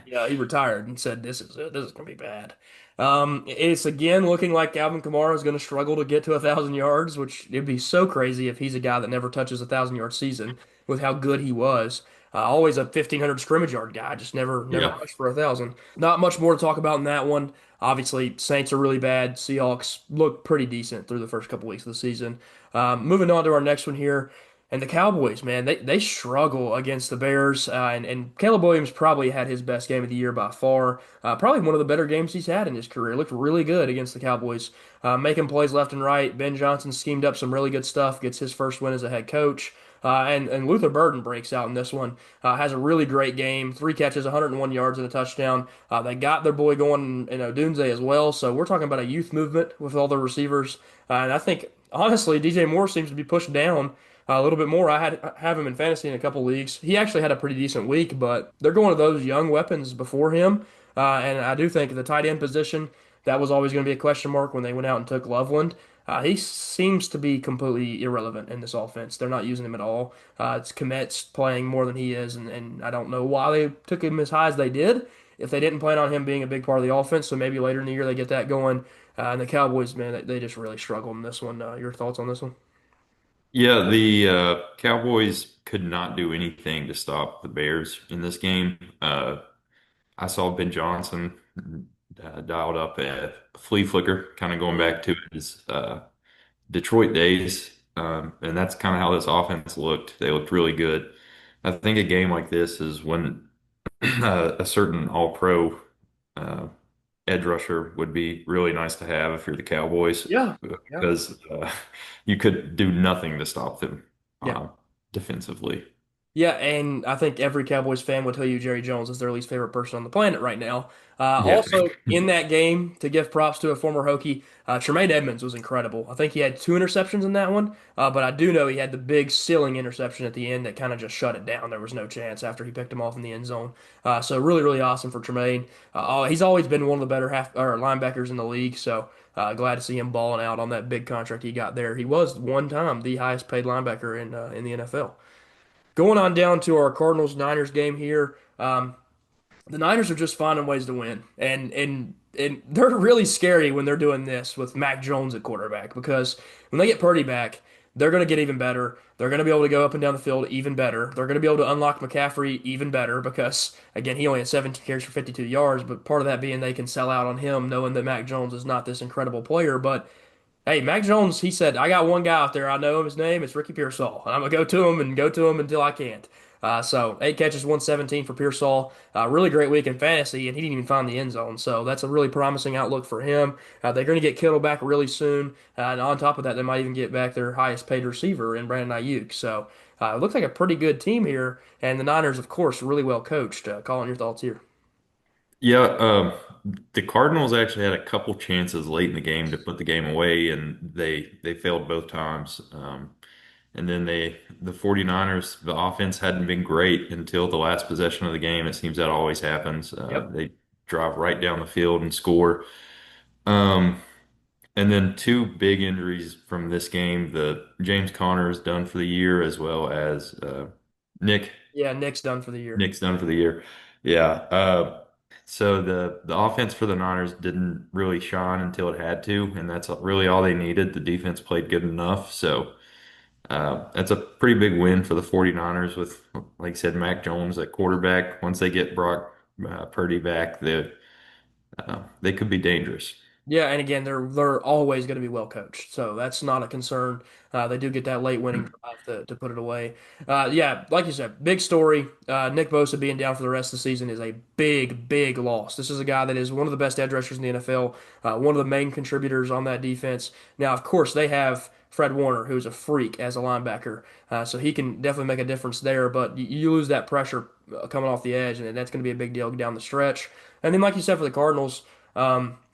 Yeah, he retired and said, This is gonna be bad." It's again looking like Alvin Kamara is going to struggle to get to 1,000 yards, which it'd be so crazy if he's a guy that never touches 1,000 yard season with how good he was. Always a 1,500 scrimmage yard guy, just never Yeah. rushed for 1,000. Not much more to talk about in that one. Obviously, Saints are really bad. Seahawks look pretty decent through the first couple weeks of the season. Moving on to our next one here. And the Cowboys, man, they struggle against the Bears. And Caleb Williams probably had his best game of the year by far. Probably one of the better games he's had in his career. Looked really good against the Cowboys, making plays left and right. Ben Johnson schemed up some really good stuff, gets his first win as a head coach. And Luther Burden breaks out in this one. Has a really great game. 3 catches, 101 yards, and a touchdown. They got their boy going in Odunze as well. So we're talking about a youth movement with all the receivers. And I think, honestly, DJ Moore seems to be pushed down a little bit more. Have him in fantasy in a couple leagues. He actually had a pretty decent week, but they're going to those young weapons before him. And I do think the tight end position, that was always going to be a question mark when they went out and took Loveland. He seems to be completely irrelevant in this offense. They're not using him at all. It's Komet's playing more than he is, and I don't know why they took him as high as they did. If they didn't plan on him being a big part of the offense, so maybe later in the year they get that going. And the Cowboys, man, they just really struggle in this one. Your thoughts on this one? Yeah, the Cowboys could not do anything to stop the Bears in this game. I saw Ben Johnson dialed up a flea flicker, kind of going back to his Detroit days. And that's kind of how this offense looked. They looked really good. I think a game like this is when a certain all-pro uh, edge rusher would be really nice to have if you're the Cowboys Yeah. Yeah. because you could do nothing to stop them Yeah. defensively. Yeah, and I think every Cowboys fan would tell you Jerry Jones is their least favorite person on the planet right now. Yeah. Also, in that game, to give props to a former Hokie, Tremaine Edmonds was incredible. I think he had 2 interceptions in that one, but I do know he had the big ceiling interception at the end that kind of just shut it down. There was no chance after he picked him off in the end zone. So really, really awesome for Tremaine. He's always been one of the better half or linebackers in the league. So glad to see him balling out on that big contract he got there. He was one time the highest paid linebacker in the NFL. Going on down to our Cardinals Niners game here. The Niners are just finding ways to win, and they're really scary when they're doing this with Mac Jones at quarterback because when they get Purdy back, they're going to get even better. They're going to be able to go up and down the field even better. They're going to be able to unlock McCaffrey even better because again, he only had 17 carries for 52 yards, but part of that being they can sell out on him knowing that Mac Jones is not this incredible player, but hey, Mac Jones, he said, I got one guy out there. I know him. His name is Ricky Pearsall. And I'm going to go to him and go to him until I can't. So 8 catches, 117 for Pearsall. Really great week in fantasy, and he didn't even find the end zone. So that's a really promising outlook for him. They're going to get Kittle back really soon. And on top of that, they might even get back their highest paid receiver in Brandon Ayuk. So it looks like a pretty good team here. And the Niners, of course, really well coached. Colin, your thoughts here? Yeah, the Cardinals actually had a couple chances late in the game to put the game away, and they failed both times. And then the 49ers, the offense hadn't been great until the last possession of the game. It seems that always happens. Yep. They drive right down the field and score. Um, and then two big injuries from this game. The James Conner is done for the year, as well as Nick. Yeah, Nick's done for the year. Nick's done for the year. Yeah. So the offense for the Niners didn't really shine until it had to, and that's really all they needed. The defense played good enough. So that's a pretty big win for the 49ers with, like I said, Mac Jones at quarterback. Once they get Brock Purdy back, they could be dangerous. Yeah, and again, they're always going to be well coached, so that's not a concern. They do get that late winning drive to put it away. Yeah, like you said, big story. Nick Bosa being down for the rest of the season is a big, big loss. This is a guy that is one of the best edge rushers in the NFL, one of the main contributors on that defense. Now, of course, they have Fred Warner, who's a freak as a linebacker, so he can definitely make a difference there. But you lose that pressure coming off the edge, and that's going to be a big deal down the stretch. And then, like you said, for the Cardinals.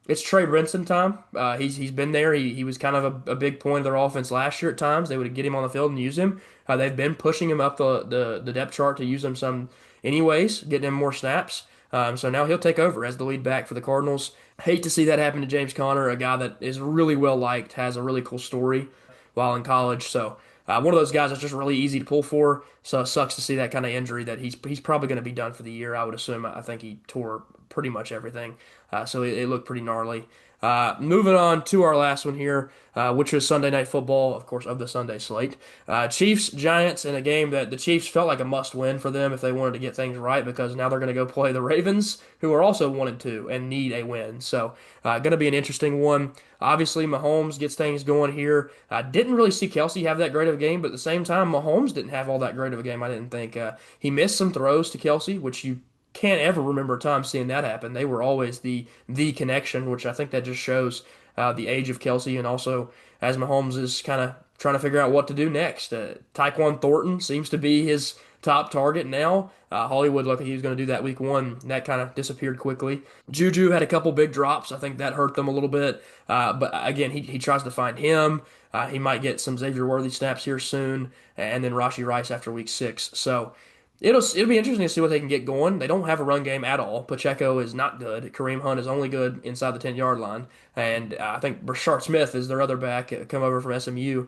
It's Trey Benson time. He's been there. He was kind of a big point of their offense last year at times. They would get him on the field and use him. They've been pushing him up the depth chart to use him some anyways, getting him more snaps. So now he'll take over as the lead back for the Cardinals. Hate to see that happen to James Conner, a guy that is really well liked, has a really cool story while in college. So one of those guys that's just really easy to pull for. So it sucks to see that kind of injury that he's probably going to be done for the year. I would assume. I think he tore pretty much everything. So it looked pretty gnarly. Moving on to our last one here, which was Sunday Night Football, of course, of the Sunday slate. Chiefs Giants in a game that the Chiefs felt like a must win for them if they wanted to get things right because now they're going to go play the Ravens, who are also 1-2 and need a win. So going to be an interesting one. Obviously, Mahomes gets things going here. I didn't really see Kelsey have that great of a game, but at the same time, Mahomes didn't have all that great of a game. I didn't think he missed some throws to Kelsey, which you can't ever remember a time seeing that happen. They were always the connection, which I think that just shows the age of Kelsey, and also as Mahomes is kind of trying to figure out what to do next. Tyquan Thornton seems to be his top target now. Hollywood looked like he was going to do that week one. And that kind of disappeared quickly. Juju had a couple big drops. I think that hurt them a little bit. But again, he tries to find him. He might get some Xavier Worthy snaps here soon, and then Rashee Rice after week six. So it'll be interesting to see what they can get going. They don't have a run game at all. Pacheco is not good. Kareem Hunt is only good inside the 10-yard line. And I think Brashard Smith is their other back, come over from SMU.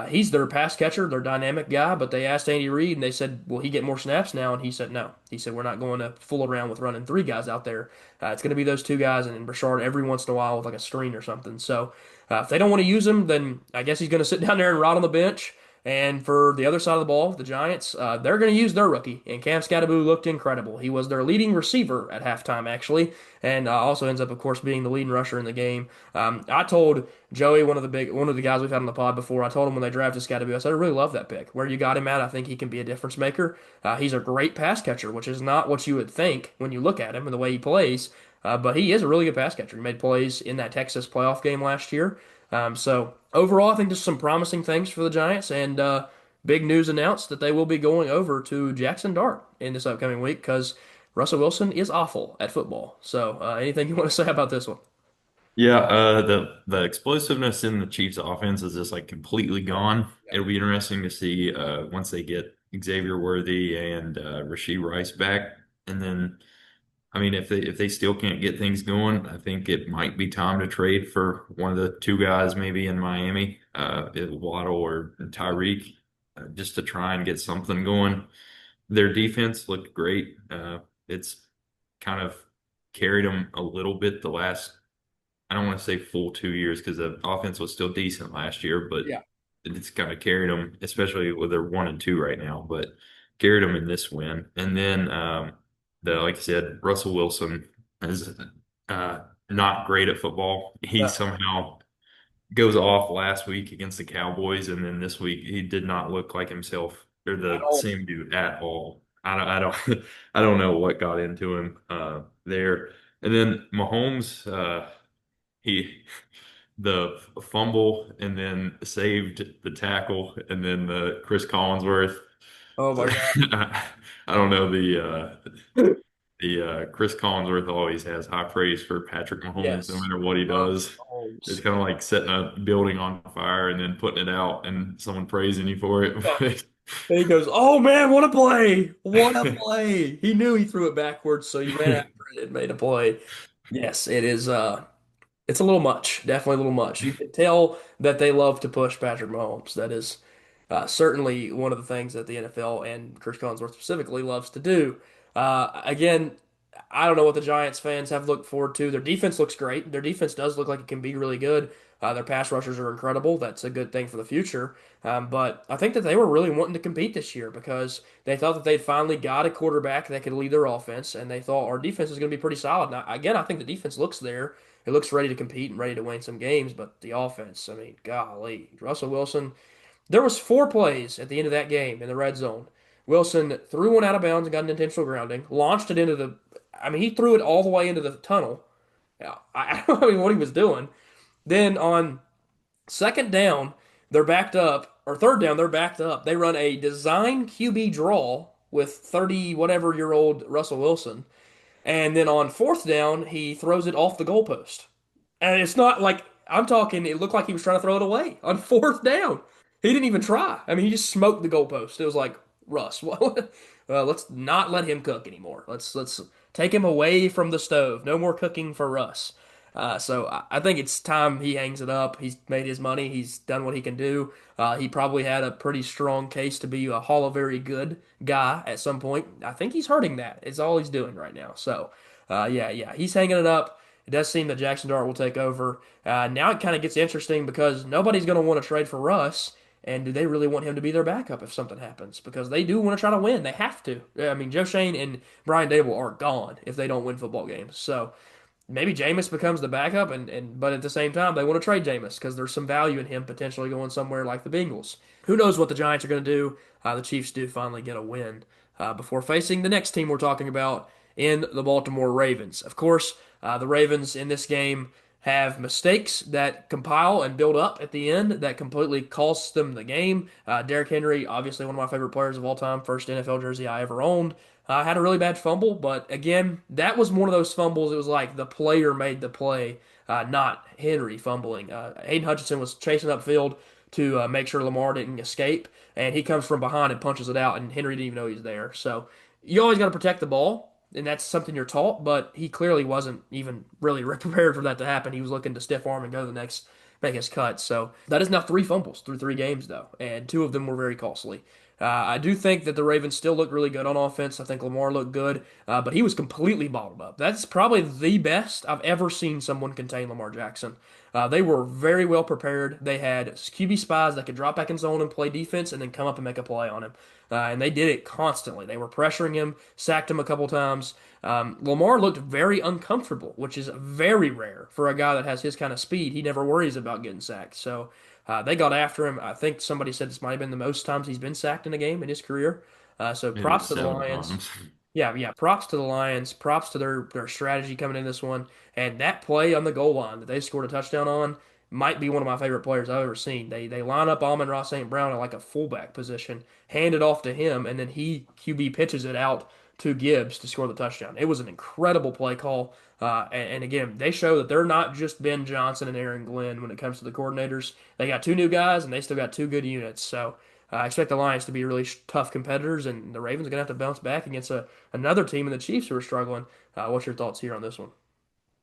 He's their pass catcher, their dynamic guy. But they asked Andy Reid, and they said, "Will he get more snaps now?" And he said, "No." He said, "We're not going to fool around with running three guys out there. It's going to be those two guys, and then Brashard every once in a while with like a screen or something." So if they don't want to use him, then I guess he's going to sit down there and rot on the bench. And for the other side of the ball, the Giants, they're going to use their rookie. And Cam Skattebo looked incredible. He was their leading receiver at halftime, actually, and also ends up, of course, being the leading rusher in the game. I told Joey, one of the guys we've had on the pod before, I told him when they drafted Skattebo, I said, I really love that pick. Where you got him at, I think he can be a difference maker. He's a great pass catcher, which is not what you would think when you look at him and the way he plays. But he is a really good pass catcher. He made plays in that Texas playoff game last year. So overall, I think there's some promising things for the Giants, and big news announced that they will be going over to Jackson Dart in this upcoming week because Russell Wilson is awful at football. So anything you want to say about this one? Yeah, the explosiveness in the Chiefs offense is just like completely gone. It'll be interesting to see once they get Xavier Worthy and Rashee Rice back. And then I mean if they still can't get things going, I think it might be time to trade for one of the two guys maybe in Miami, Waddle or Tyreek, just to try and get something going. Their defense looked great. It's kind of carried them a little bit the last, I don't want to say full 2 years because the offense was still decent last year, but Yeah. it's kind of carried them, especially with their 1-2 right now, but carried them in this win. And then like I said, Russell Wilson is uh, not great at football. He No, somehow goes off last week against the Cowboys, and then this week he did not look like himself or at the all. same dude at all. I don't know what got into him there. And then Mahomes, he the fumble and then saved the tackle and then the Chris Collinsworth. Oh my God. I don't know the Chris Collinsworth always has high praise for Patrick Mahomes no Yes. matter what he Love does. It's Mahomes. kind of like setting a building on fire and then putting it out and someone praising you for it. And he goes, "Oh man, what a play! What a play!" He knew he threw it backwards, so he ran after it and made a play. Yes, it is. It's a little much. Definitely a little much. You can tell that they love to push Patrick Mahomes. That is certainly one of the things that the NFL and Chris Collinsworth specifically loves to do. Again, I don't know what the Giants fans have looked forward to. Their defense looks great. Their defense does look like it can be really good. Their pass rushers are incredible. That's a good thing for the future. But I think that they were really wanting to compete this year because they thought that they'd finally got a quarterback that could lead their offense, and they thought our defense is going to be pretty solid. Now, again, I think the defense looks there. It looks ready to compete and ready to win some games, but the offense, I mean, golly, Russell Wilson. There was 4 plays at the end of that game in the red zone. Wilson threw one out of bounds and got an intentional grounding, launched it into the. I mean, he threw it all the way into the tunnel. Yeah, I don't know what he was doing. Then on second down, they're backed up, or third down, they're backed up. They run a design QB draw with 30 whatever year old Russell Wilson. And then on fourth down, he throws it off the goalpost. And it's not like I'm talking, it looked like he was trying to throw it away on fourth down. He didn't even try. I mean, he just smoked the goalpost. It was like, Russ, let's not let him cook anymore. Let's take him away from the stove. No more cooking for Russ. So I think it's time he hangs it up. He's made his money. He's done what he can do. He probably had a pretty strong case to be a Hall of Very Good guy at some point. I think he's hurting that. It's all he's doing right now. So, he's hanging it up. It does seem that Jackson Dart will take over. Now it kind of gets interesting because nobody's going to want to trade for Russ. And do they really want him to be their backup if something happens? Because they do want to try to win. They have to. I mean, Joe Shane and Brian Dable are gone if they don't win football games. So maybe Jameis becomes the backup, and but at the same time, they want to trade Jameis because there's some value in him potentially going somewhere like the Bengals. Who knows what the Giants are going to do? The Chiefs do finally get a win before facing the next team we're talking about in the Baltimore Ravens. Of course, the Ravens in this game have mistakes that compile and build up at the end that completely costs them the game. Derrick Henry, obviously one of my favorite players of all time, first NFL jersey I ever owned. Had a really bad fumble, but again, that was one of those fumbles. It was like the player made the play, not Henry fumbling. Aiden Hutchinson was chasing upfield to make sure Lamar didn't escape, and he comes from behind and punches it out, and Henry didn't even know he's there. So you always got to protect the ball, and that's something you're taught, but he clearly wasn't even really prepared for that to happen. He was looking to stiff arm and go to the next, make his cut. So that is now 3 fumbles through 3 games, though, and 2 of them were very costly. I do think that the Ravens still look really good on offense. I think Lamar looked good, but he was completely bottled up. That's probably the best I've ever seen someone contain Lamar Jackson. They were very well prepared. They had QB spies that could drop back in zone and play defense and then come up and make a play on him. And they did it constantly. They were pressuring him, sacked him a couple times. Lamar looked very uncomfortable, which is very rare for a guy that has his kind of speed. He never worries about getting sacked. So they got after him. I think somebody said this might have been the most times he's been sacked in a game in his career. So It is props to the seven Lions. times. Yeah, yeah. Props to the Lions. Props to their strategy coming in this one. And that play on the goal line that they scored a touchdown on might be one of my favorite players I've ever seen. They line up Amon-Ra St. Brown at like a fullback position, hand it off to him, and then he QB pitches it out to Gibbs to score the touchdown. It was an incredible play call. And again, they show that they're not just Ben Johnson and Aaron Glenn when it comes to the coordinators. They got 2 new guys, and they still got 2 good units. So I expect the Lions to be really tough competitors, and the Ravens are going to have to bounce back against another team in the Chiefs who are struggling. What's your thoughts here on this one?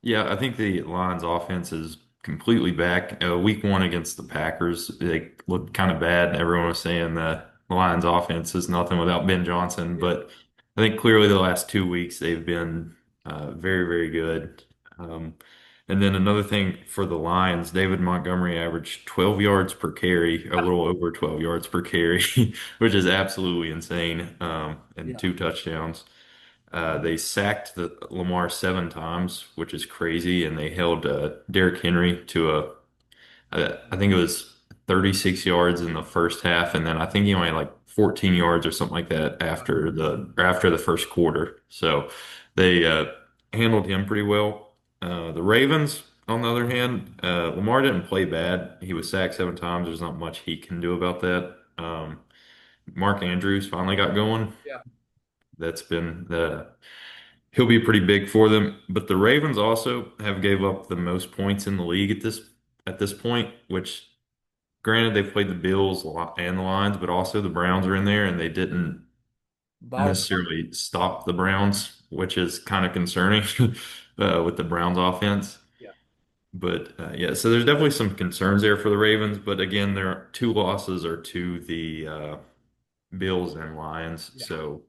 Yeah, I think the Lions offense is completely back. Week one against the Packers, they looked kind of bad. Everyone was saying the Lions offense is nothing without Ben Johnson, Yeah. but I think clearly the last 2 weeks they've been very, very good. Um, and then another thing for the Lions, David Montgomery averaged 12 yards per carry, a little over 12 yards per carry, which is absolutely insane, and Yeah. 2 touchdowns. They sacked Lamar 7 times, which is crazy, and they held Derrick Henry to I think it was 36 yards in the first half, and then I think he only had like 14 yards or something like that after the first quarter. So they handled him pretty well. The Ravens, on the other hand, Lamar didn't play bad. He was sacked 7 times. There's not much he can do about that. Mark Andrews finally got going. Yeah. That's been the he'll be pretty big for them. But the Ravens also have gave up the most points in the league at this point, which granted they've played the Bills and the Lions, but also the Browns are in there, and they didn't Ball. necessarily stop the Browns, which is kind of concerning with the Browns offense. Yeah. But yeah, so there's definitely some concerns there for the Ravens. But again, their two losses are to the Bills and Lions. Yeah. So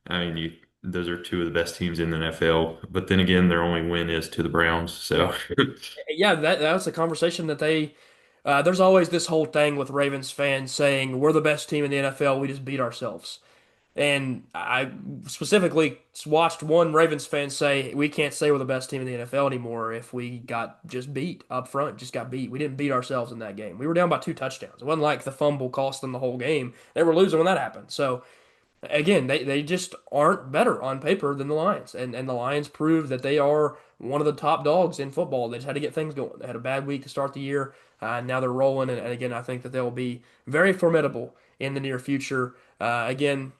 I mean, those are two of the best teams in the NFL. But then again, their only win is to the Browns. Yeah. So Yeah, that's a conversation that they. There's always this whole thing with Ravens fans saying we're the best team in the NFL. We just beat ourselves. And I specifically watched one Ravens fan say we can't say we're the best team in the NFL anymore if we got just beat up front, just got beat. We didn't beat ourselves in that game. We were down by two touchdowns. It wasn't like the fumble cost them the whole game. They were losing when that happened. So again, they just aren't better on paper than the Lions. And the Lions proved that they are one of the top dogs in football. They just had to get things going. They had a bad week to start the year. Now they're rolling. And again, I think that they'll be very formidable in the near future. Again,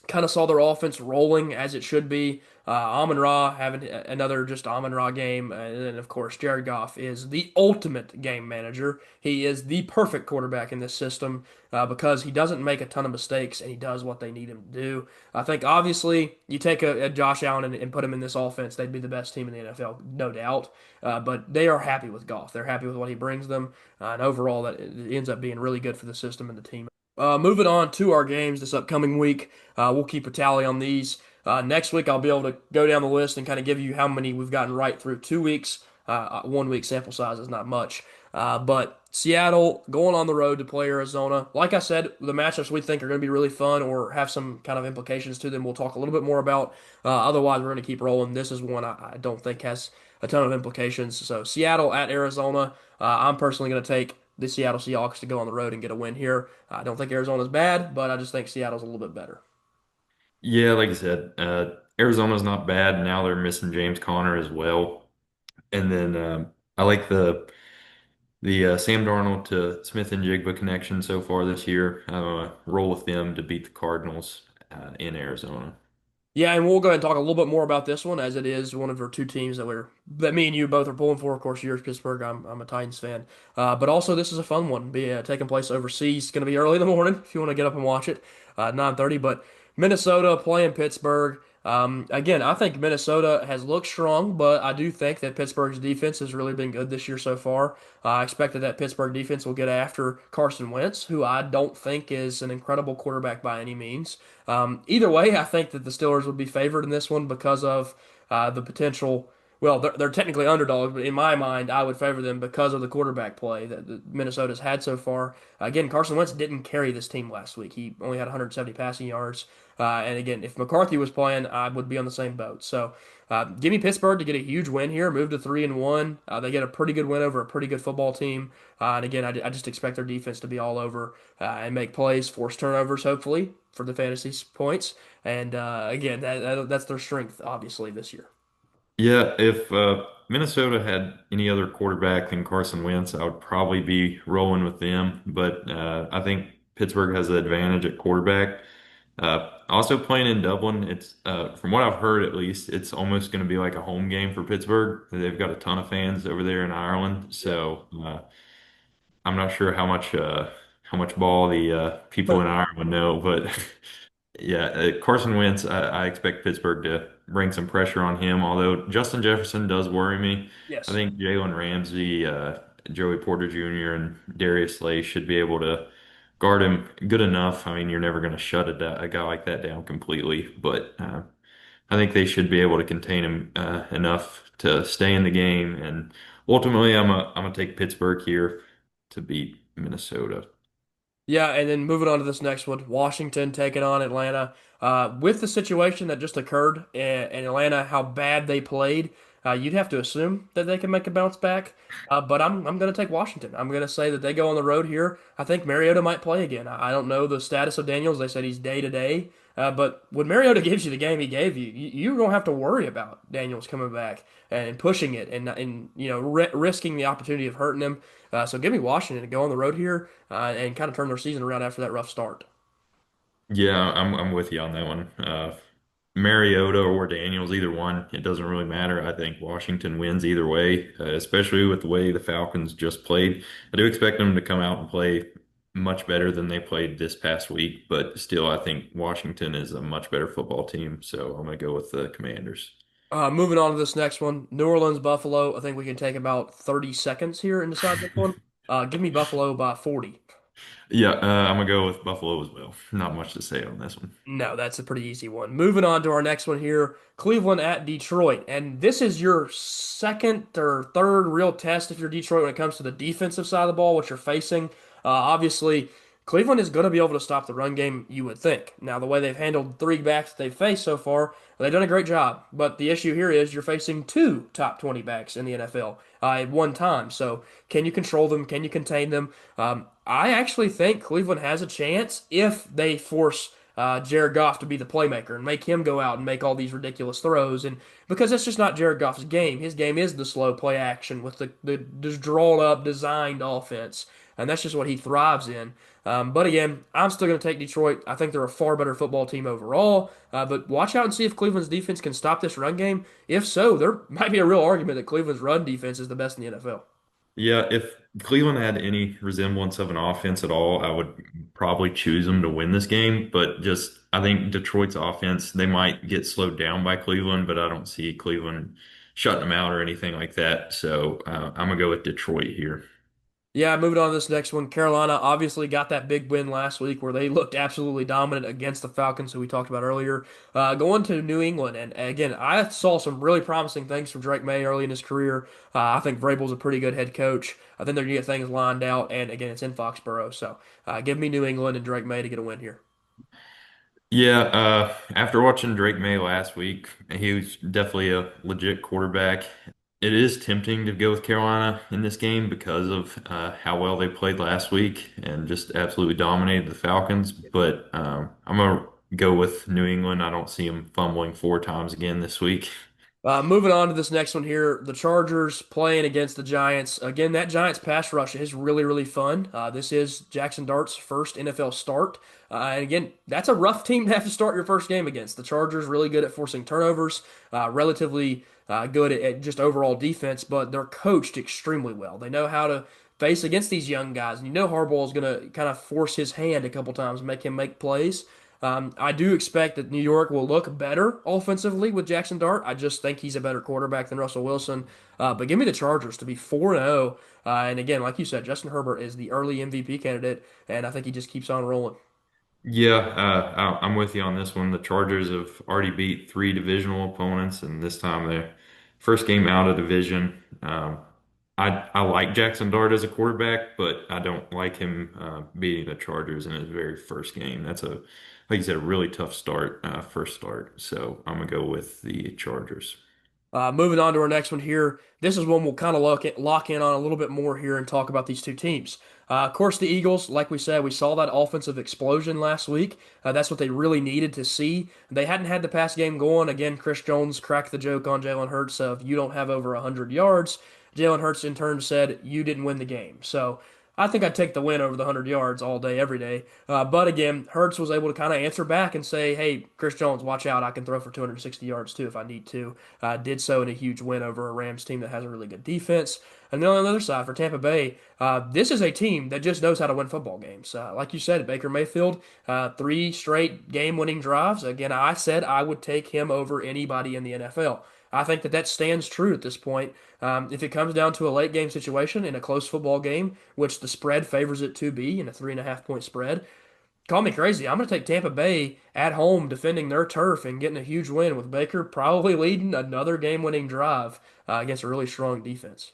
kind of saw their offense rolling as it should be. Amon-Ra having another just Amon-Ra game. And then, of course, Jared Goff is the ultimate game manager. He is the perfect quarterback in this system because he doesn't make a ton of mistakes and he does what they need him to do. I think, obviously, you take a Josh Allen and put him in this offense, they'd be the best team in the NFL, no doubt. But they are happy with Goff. They're happy with what he brings them. And overall, that it ends up being really good for the system and the team. Moving on to our games this upcoming week, we'll keep a tally on these. Next week, I'll be able to go down the list and kind of give you how many we've gotten right through 2 weeks. 1 week sample size is not much. But Seattle going on the road to play Arizona. Like I said, the matchups we think are going to be really fun or have some kind of implications to them, we'll talk a little bit more about. Otherwise, we're going to keep rolling. This is one I don't think has a ton of implications. So, Seattle at Arizona. I'm personally going to take the Seattle Seahawks to go on the road and get a win here. I don't think Arizona's bad, but I just think Seattle's a little bit better. yeah, like I said, Arizona's not bad. Now they're missing James Conner as well. And then I like the Sam Darnold to Smith and Jigba connection so far this year. Roll with them to beat the Cardinals in Arizona. Yeah, and we'll go ahead and talk a little bit more about this one as it is one of our two teams that me and you both are pulling for. Of course, yours Pittsburgh. I'm a Titans fan, but also this is a fun one. Taking place overseas. It's going to be early in the morning if you want to get up and watch it, 9:30. But Minnesota playing Pittsburgh. Again, I think Minnesota has looked strong, but I do think that Pittsburgh's defense has really been good this year so far. I expected that Pittsburgh defense will get after Carson Wentz, who I don't think is an incredible quarterback by any means. Either way, I think that the Steelers would be favored in this one because of the potential. Well, they're technically underdogs, but in my mind, I would favor them because of the quarterback play that Minnesota's had so far. Again, Carson Wentz didn't carry this team last week. He only had 170 passing yards. And again, if McCarthy was playing, I would be on the same boat. So, give me Pittsburgh to get a huge win here, move to 3-1. They get a pretty good win over a pretty good football team. And again, I just expect their defense to be all over and make plays, force turnovers, hopefully for the fantasy points. And again, that's their strength, obviously, this year. Yeah, if Minnesota had any other quarterback than Carson Wentz, I would probably be rolling with them. But I think Pittsburgh has the advantage at quarterback. Also playing in Dublin, it's from what I've heard at least, it's almost going to be like a home game for Pittsburgh. They've got a ton of fans over there in Ireland, Yeah. so I'm not sure how much ball the people in Ireland know, but yeah, Carson Wentz, I expect Pittsburgh to bring some pressure on him. Although Justin Jefferson does worry me, I Yes. think Jalen Ramsey, Joey Porter Jr., and Darius Slay should be able to guard him good enough. I mean, you're never going to shut a guy like that down completely, but I think they should be able to contain him enough to stay in the game. And ultimately, I'm gonna take Pittsburgh here to beat Minnesota. Yeah, and then moving on to this next one, Washington taking on Atlanta. With the situation that just occurred in Atlanta, how bad they played, you'd have to assume that they can make a bounce back. But I'm going to take Washington. I'm going to say that they go on the road here. I think Mariota might play again. I don't know the status of Daniels. They said he's day to day. But when Mariota gives you the game he gave you, you don't have to worry about Daniels coming back and pushing it and risking the opportunity of hurting him. So give me Washington to go on the road here and kind of turn their season around after that rough start. Yeah, I'm with you on that one. Mariota or Daniels, either one, it doesn't really matter. I think Washington wins either way, especially with the way the Falcons just played. I do expect them to come out and play much better than they played this past week, but still, I think Washington is a much better football team, so I'm going to go with the Commanders. Moving on to this next one, New Orleans, Buffalo. I think we can take about 30 seconds here and decide this one. Give me Buffalo by 40. Yeah, I'm going to go with Buffalo as well. Not much to say on this one. No, that's a pretty easy one. Moving on to our next one here, Cleveland at Detroit. And this is your second or third real test if you're Detroit when it comes to the defensive side of the ball, what you're facing. Obviously, Cleveland is going to be able to stop the run game, you would think. Now, the way they've handled three backs that they've faced so far, they've done a great job. But the issue here is you're facing two top 20 backs in the NFL at one time. So, can you control them? Can you contain them? I actually think Cleveland has a chance if they force Jared Goff to be the playmaker and make him go out and make all these ridiculous throws. And because that's just not Jared Goff's game. His game is the slow play action with the just drawn up, designed offense. And that's just what he thrives in. But again, I'm still going to take Detroit. I think they're a far better football team overall. But watch out and see if Cleveland's defense can stop this run game. If so, there might be a real argument that Cleveland's run defense is the best in the NFL. Yeah, if Cleveland had any resemblance of an offense at all, I would probably choose them to win this game. But just, I think Detroit's offense, they might get slowed down by Cleveland, but I don't see Cleveland shutting them out or anything like that. So I'm gonna go with Detroit here. Yeah, moving on to this next one. Carolina obviously got that big win last week where they looked absolutely dominant against the Falcons, who we talked about earlier. Going to New England, and again, I saw some really promising things from Drake May early in his career. I think Vrabel's a pretty good head coach. I think they're going to get things lined out, and again, it's in Foxborough. So give me New England and Drake May to get a win here. Yeah, after watching Drake May last week, he was definitely a legit quarterback. It is tempting to go with Carolina in this game because of how well they played last week and just absolutely dominated the Falcons. But I'm gonna go with New England. I don't see them fumbling four times again this week. Moving on to this next one here, the Chargers playing against the Giants. Again, that Giants pass rush is really, really fun. This is Jackson Dart's first NFL start. And again, that's a rough team to have to start your first game against. The Chargers really good at forcing turnovers, relatively good at just overall defense, but they're coached extremely well. They know how to face against these young guys. And you know Harbaugh is going to kind of force his hand a couple times, make him make plays. I do expect that New York will look better offensively with Jackson Dart. I just think he's a better quarterback than Russell Wilson. But give me the Chargers to be 4-0. And again, like you said, Justin Herbert is the early MVP candidate, and I think he just keeps on rolling. Yeah, I'm with you on this one. The Chargers have already beat three divisional opponents, and this time their first game out of division. I like Jackson Dart as a quarterback, but I don't like him beating the Chargers in his very first game. That's like you said, a really tough start, first start. So I'm gonna go with the Chargers. Moving on to our next one here. This is one we'll kind of lock in on a little bit more here and talk about these two teams. Of course, the Eagles, like we said, we saw that offensive explosion last week. That's what they really needed to see. They hadn't had the pass game going. Again, Chris Jones cracked the joke on Jalen Hurts of you don't have over 100 yards. Jalen Hurts in turn said you didn't win the game. So I think I'd take the win over the 100 yards all day, every day. But again, Hurts was able to kind of answer back and say, hey, Chris Jones, watch out. I can throw for 260 yards too if I need to. Did so in a huge win over a Rams team that has a really good defense. And then on the other side, for Tampa Bay, this is a team that just knows how to win football games. Like you said, Baker Mayfield, three straight game-winning drives. Again, I said I would take him over anybody in the NFL. I think that that stands true at this point. If it comes down to a late game situation in a close football game, which the spread favors it to be in a 3.5 point spread, call me crazy. I'm going to take Tampa Bay at home defending their turf and getting a huge win with Baker probably leading another game-winning drive against a really strong defense.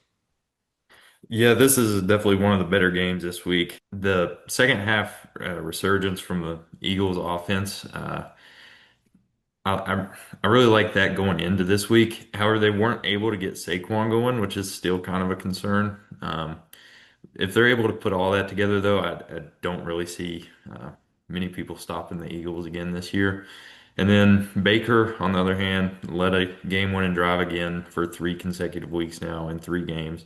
Yeah, this is definitely one of the better games this week. The second half resurgence from the Eagles offense. I really like that going into this week. However, they weren't able to get Saquon going, which is still kind of a concern. If they're able to put all that together, though, I don't really see many people stopping the Eagles again this year. And then Baker, on the other hand, led a game-winning drive again for three consecutive weeks now in three games.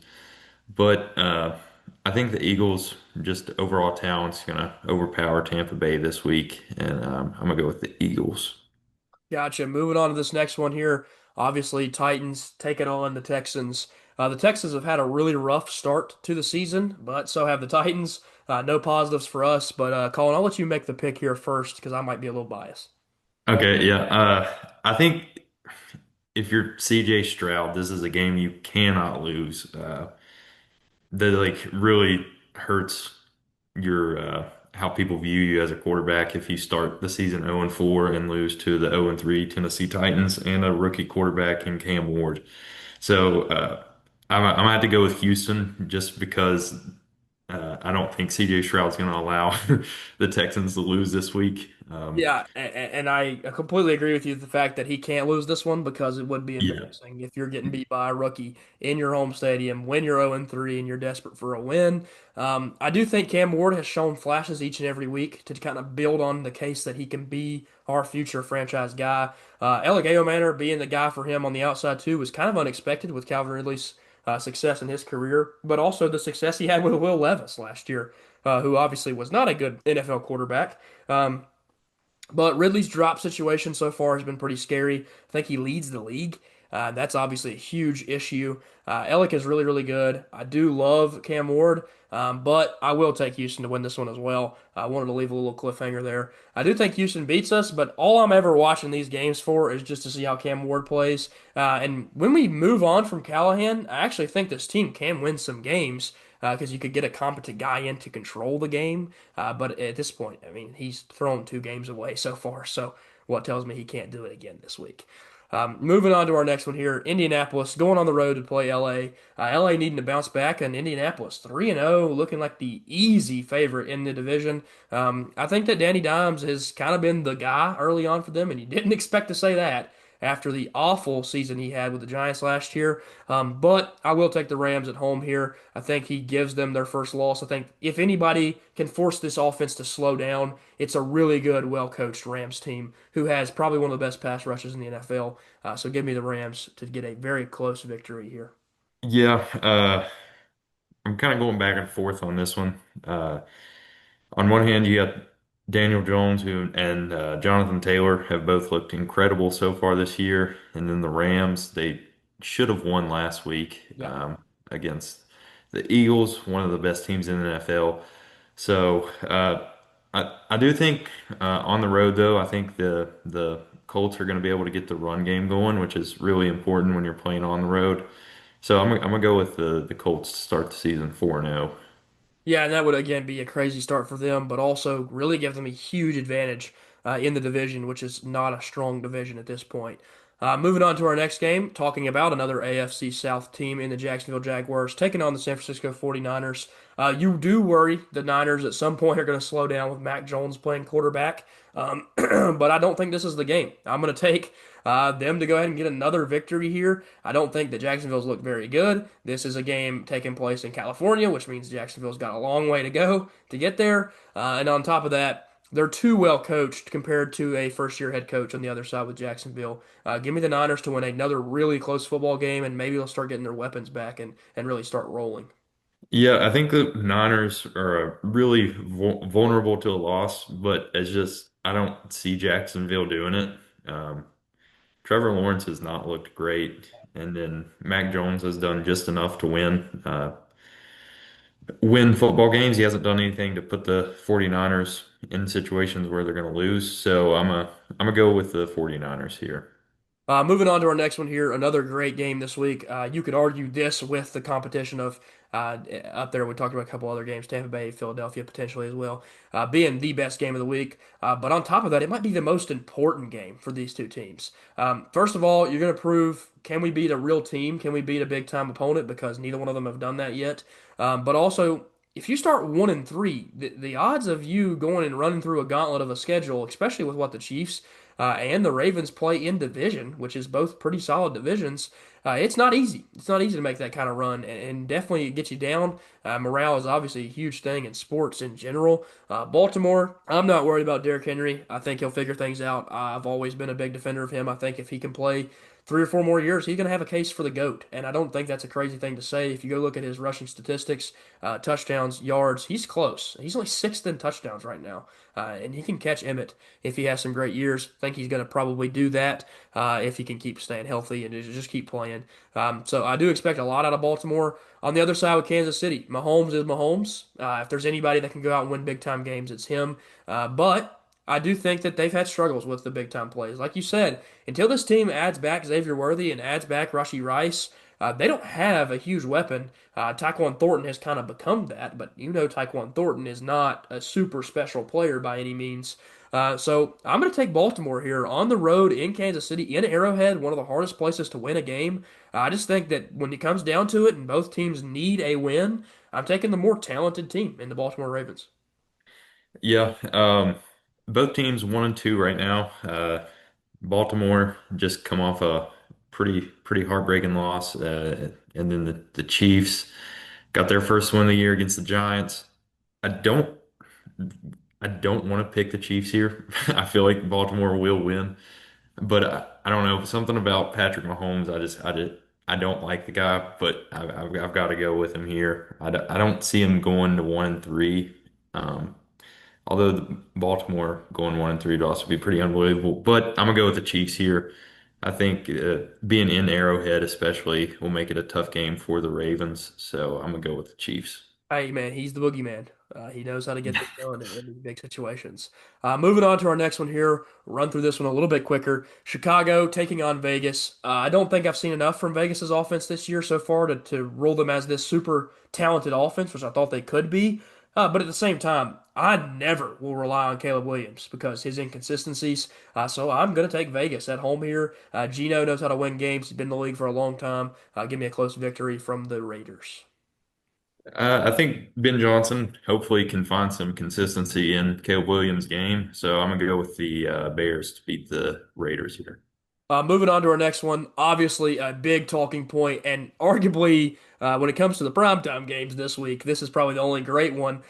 But I think the Eagles, just overall talent's going to overpower Tampa Bay this week, and I'm going to go with the Eagles. Gotcha. Moving on to this next one here. Obviously, Titans taking on the Texans. The Texans have had a really rough start to the season, but so have the Titans. No positives for us. But Colin, I'll let you make the pick here first because I might be a little biased. Okay, yeah. I think if you're CJ Stroud, this is a game you cannot lose. That like really hurts your how people view you as a quarterback if you start the season 0-4 and lose to the 0-3 Tennessee Titans and a rookie quarterback in Cam Ward. So I'm gonna have to go with Houston just because I don't think CJ Stroud's going to allow the Texans to lose this week. Yeah, and I completely agree with you the fact that he can't lose this one because it would be Yeah. embarrassing if you're getting beat by a rookie in your home stadium when you're 0-3 and you're desperate for a win. I do think Cam Ward has shown flashes each and every week to kind of build on the case that he can be our future franchise guy. Eligeo Manor being the guy for him on the outside too was kind of unexpected with Calvin Ridley's success in his career, but also the success he had with Will Levis last year, who obviously was not a good NFL quarterback. But Ridley's drop situation so far has been pretty scary. I think he leads the league. That's obviously a huge issue. Ellick is really, really good. I do love Cam Ward, but I will take Houston to win this one as well. I wanted to leave a little cliffhanger there. I do think Houston beats us, but all I'm ever watching these games for is just to see how Cam Ward plays. And when we move on from Callahan, I actually think this team can win some games because you could get a competent guy in to control the game. But at this point, I mean, he's thrown 2 games away so far. So what tells me he can't do it again this week? Moving on to our next one here, Indianapolis going on the road to play LA. LA needing to bounce back, and Indianapolis 3-0, looking like the easy favorite in the division. I think that Danny Dimes has kind of been the guy early on for them, and you didn't expect to say that after the awful season he had with the Giants last year. But I will take the Rams at home here. I think he gives them their first loss. I think if anybody can force this offense to slow down, it's a really good, well-coached Rams team who has probably one of the best pass rushes in the NFL. So give me the Rams to get a very close victory here. Yeah. I'm kind of going back and forth on this one. Uh, on one hand, you got Daniel Jones who and Jonathan Taylor have both looked incredible so far this year, and then the Rams they should have won last week Yeah. against the Eagles, one of the best teams in the NFL. So I do think on the road though, I think the Colts are going to be able to get the run game going, which is really important when you're playing on the road. So I'm gonna go with the Colts to start the season 4-0. Yeah, and that would again be a crazy start for them, but also really give them a huge advantage in the division, which is not a strong division at this point. Moving on to our next game, talking about another AFC South team in the Jacksonville Jaguars taking on the San Francisco 49ers. You do worry the Niners at some point are going to slow down with Mac Jones playing quarterback, but I don't think this is the game. I'm going to take them to go ahead and get another victory here. I don't think that Jacksonville's looked very good. This is a game taking place in California, which means Jacksonville's got a long way to go to get there. And on top of that, they're too well coached compared to a first year head coach on the other side with Jacksonville. Give me the Niners to win another really close football game, and maybe they'll start getting their weapons back and really start rolling. Yeah, I think the Niners are really vulnerable to a loss, but it's just I don't see Jacksonville doing it. Um, Trevor Lawrence has not looked great, and then Mac Jones has done just enough to win football games. He hasn't done anything to put the 49ers in situations where they're going to lose. So I'm gonna go with the 49ers here. Moving on to our next one here, another great game this week. You could argue this with the competition of up there. We talked about a couple other games, Tampa Bay, Philadelphia potentially as well, being the best game of the week. But on top of that, it might be the most important game for these two teams. First of all, you're going to prove can we beat a real team? Can we beat a big time opponent? Because neither one of them have done that yet. But also, if you start 1-3, the odds of you going and running through a gauntlet of a schedule, especially with what the Chiefs and the Ravens play in division, which is both pretty solid divisions. It's not easy. It's not easy to make that kind of run, and definitely get you down. Morale is obviously a huge thing in sports in general. Baltimore, I'm not worried about Derrick Henry. I think he'll figure things out. I've always been a big defender of him. I think if he can play 3 or 4 more years, he's going to have a case for the GOAT. And I don't think that's a crazy thing to say. If you go look at his rushing statistics, touchdowns, yards, he's close. He's only sixth in touchdowns right now. And he can catch Emmett if he has some great years. I think he's going to probably do that if he can keep staying healthy and just keep playing. So I do expect a lot out of Baltimore. On the other side with Kansas City, Mahomes is Mahomes. If there's anybody that can go out and win big time games, it's him. But I do think that they've had struggles with the big time plays. Like you said, until this team adds back Xavier Worthy and adds back Rashee Rice, they don't have a huge weapon. Tyquan Thornton has kind of become that, but you know Tyquan Thornton is not a super special player by any means. So I'm going to take Baltimore here on the road in Kansas City, in Arrowhead, one of the hardest places to win a game. I just think that when it comes down to it and both teams need a win, I'm taking the more talented team in the Baltimore Ravens. Yeah, both teams 1-2 right now. Baltimore just come off a pretty heartbreaking loss, and then the Chiefs got their first win of the year against the Giants. I don't I don't want to pick the Chiefs here. I feel like Baltimore will win, but I don't know, something about Patrick Mahomes. I don't like the guy, but I've got to go with him here. I don't see him going to 1-3. Um, Although the Baltimore going 1-3 would also be pretty unbelievable. But I'm gonna go with the Chiefs here. I think being in Arrowhead, especially, will make it a tough game for the Ravens. So I'm gonna go with the Chiefs. Hey man, he's the boogeyman. He knows how to get things done in these big situations. Moving on to our next one here. Run through this one a little bit quicker. Chicago taking on Vegas. I don't think I've seen enough from Vegas's offense this year so far to rule them as this super talented offense, which I thought they could be. But at the same time, I never will rely on Caleb Williams because his inconsistencies. So I'm going to take Vegas at home here. Gino knows how to win games. He's been in the league for a long time. Give me a close victory from the Raiders. I think Ben Johnson hopefully can find some consistency in Caleb Williams' game. So I'm gonna go with the Bears to beat the Raiders here. Moving on to our next one, obviously a big talking point, and arguably when it comes to the primetime games this week, this is probably the only great one.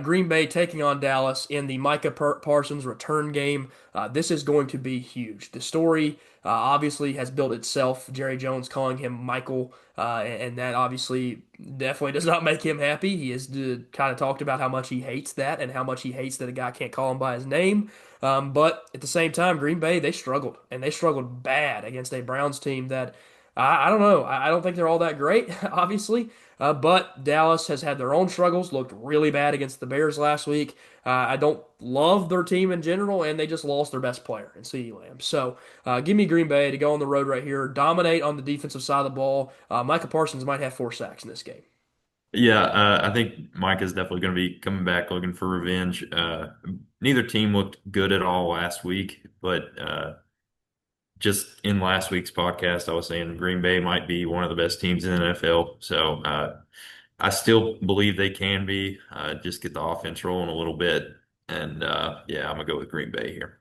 Green Bay taking on Dallas in the Micah Parsons return game. This is going to be huge. The story obviously has built itself. Jerry Jones calling him Michael, and that obviously definitely does not make him happy. He has kind of talked about how much he hates that and how much he hates that a guy can't call him by his name. But at the same time, Green Bay, they struggled, and they struggled bad against a Browns team that I don't know. I don't think they're all that great, obviously. But Dallas has had their own struggles, looked really bad against the Bears last week. I don't love their team in general, and they just lost their best player in CeeDee Lamb. So give me Green Bay to go on the road right here, dominate on the defensive side of the ball. Micah Parsons might have 4 sacks in this game. Yeah, I think Mike is definitely going to be coming back looking for revenge. Neither team looked good at all last week, but just in last week's podcast, I was saying Green Bay might be one of the best teams in the NFL. So I still believe they can be. Just get the offense rolling a little bit, and yeah, I'm gonna go with Green Bay here.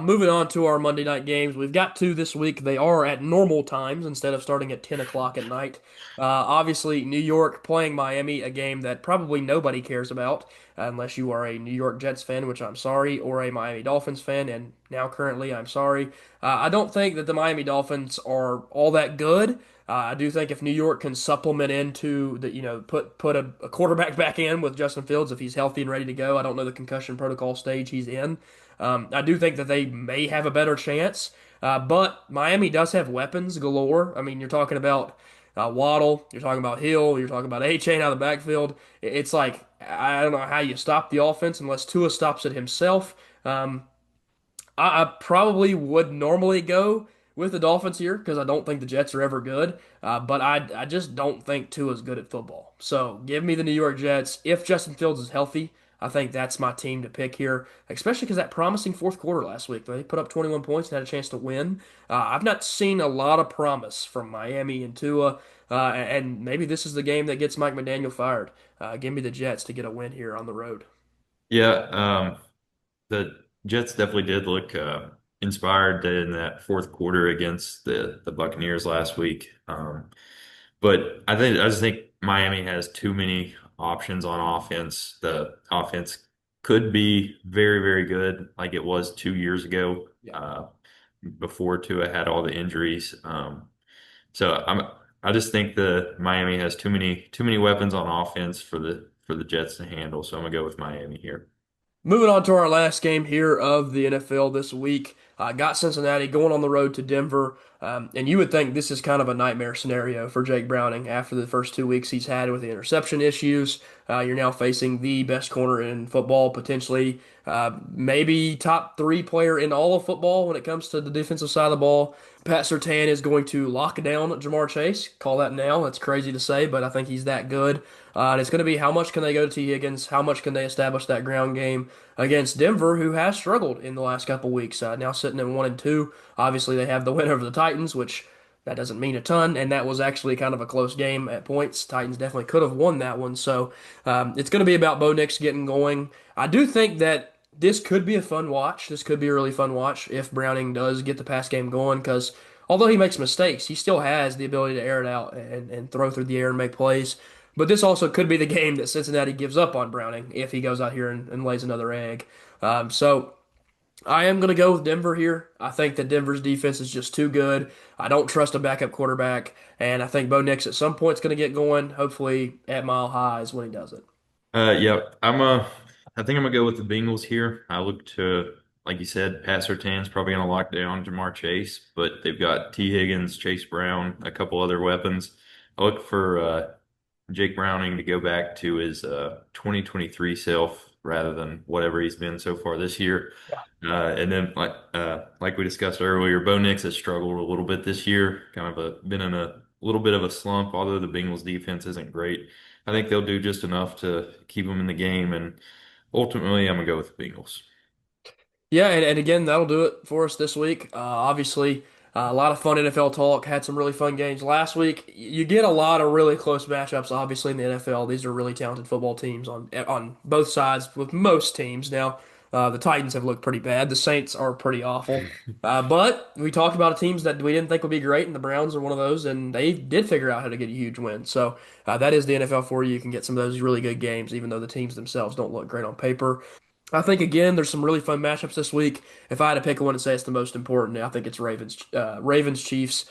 Moving on to our Monday night games, we've got two this week. They are at normal times instead of starting at 10 o'clock at night. Obviously, New York playing Miami, a game that probably nobody cares about unless you are a New York Jets fan, which I'm sorry, or a Miami Dolphins fan, and now currently I'm sorry. I don't think that the Miami Dolphins are all that good. I do think if New York can supplement into the, put a quarterback back in with Justin Fields if he's healthy and ready to go. I don't know the concussion protocol stage he's in. I do think that they may have a better chance, but Miami does have weapons galore. I mean, you're talking about Waddle, you're talking about Hill, you're talking about A-Chain out of the backfield. It's like I don't know how you stop the offense unless Tua stops it himself. Um, I probably would normally go with the Dolphins here because I don't think the Jets are ever good. But I just don't think Tua's good at football. So give me the New York Jets. If Justin Fields is healthy, I think that's my team to pick here, especially because that promising fourth quarter last week, they put up 21 points and had a chance to win. I've not seen a lot of promise from Miami and Tua, and maybe this is the game that gets Mike McDaniel fired. Give me the Jets to get a win here on the road. Yeah, the Jets definitely did look inspired in that fourth quarter against the Buccaneers last week. But I just think Miami has too many options on offense. The offense could be very, very good, like it was 2 years ago. Yeah. before Tua had all the injuries. I just think the Miami has too many weapons on offense for the Jets to handle. So I'm gonna go with Miami here. Moving on to our last game here of the NFL this week. Got Cincinnati going on the road to Denver. And you would think this is kind of a nightmare scenario for Jake Browning after the first 2 weeks he's had with the interception issues. You're now facing the best corner in football, potentially, maybe top three player in all of football when it comes to the defensive side of the ball. Pat Surtain is going to lock down Jamar Chase. Call that now. That's crazy to say, but I think he's that good. And it's going to be how much can they go to T. Higgins? How much can they establish that ground game against Denver, who has struggled in the last couple weeks? Now sitting at 1-2. Obviously, they have the win over the Titans, which that doesn't mean a ton, and that was actually kind of a close game at points. Titans definitely could have won that one. So it's going to be about Bo Nix getting going. I do think that this could be a fun watch. This could be a really fun watch if Browning does get the pass game going, because although he makes mistakes, he still has the ability to air it out and throw through the air and make plays. But this also could be the game that Cincinnati gives up on Browning if he goes out here and lays another egg. So I am going to go with Denver here. I think that Denver's defense is just too good. I don't trust a backup quarterback, and I think Bo Nix at some point is going to get going. Hopefully at Mile High is when he does it. Yeah, I think I'm gonna go with the Bengals here. I look to, like you said, Pat Surtain's probably gonna lock down Jamar Chase, but they've got T. Higgins, Chase Brown, a couple other weapons. I look for Jake Browning to go back to his 2023 self rather than whatever he's been so far this year. And then like we discussed earlier, Bo Nix has struggled a little bit this year, been in a little bit of a slump, although the Bengals defense isn't great. I think they'll do just enough to keep them in the game, and ultimately, I'm gonna go with the Bengals. Yeah, and again, that'll do it for us this week. Obviously, a lot of fun NFL talk. Had some really fun games last week. You get a lot of really close matchups. Obviously, in the NFL, these are really talented football teams on both sides with most teams. Now, the Titans have looked pretty bad. The Saints are pretty awful. But we talked about teams that we didn't think would be great, and the Browns are one of those, and they did figure out how to get a huge win. So that is the NFL for you. You can get some of those really good games, even though the teams themselves don't look great on paper. I think again, there's some really fun matchups this week. If I had to pick one and say it's the most important, I think it's Ravens Chiefs.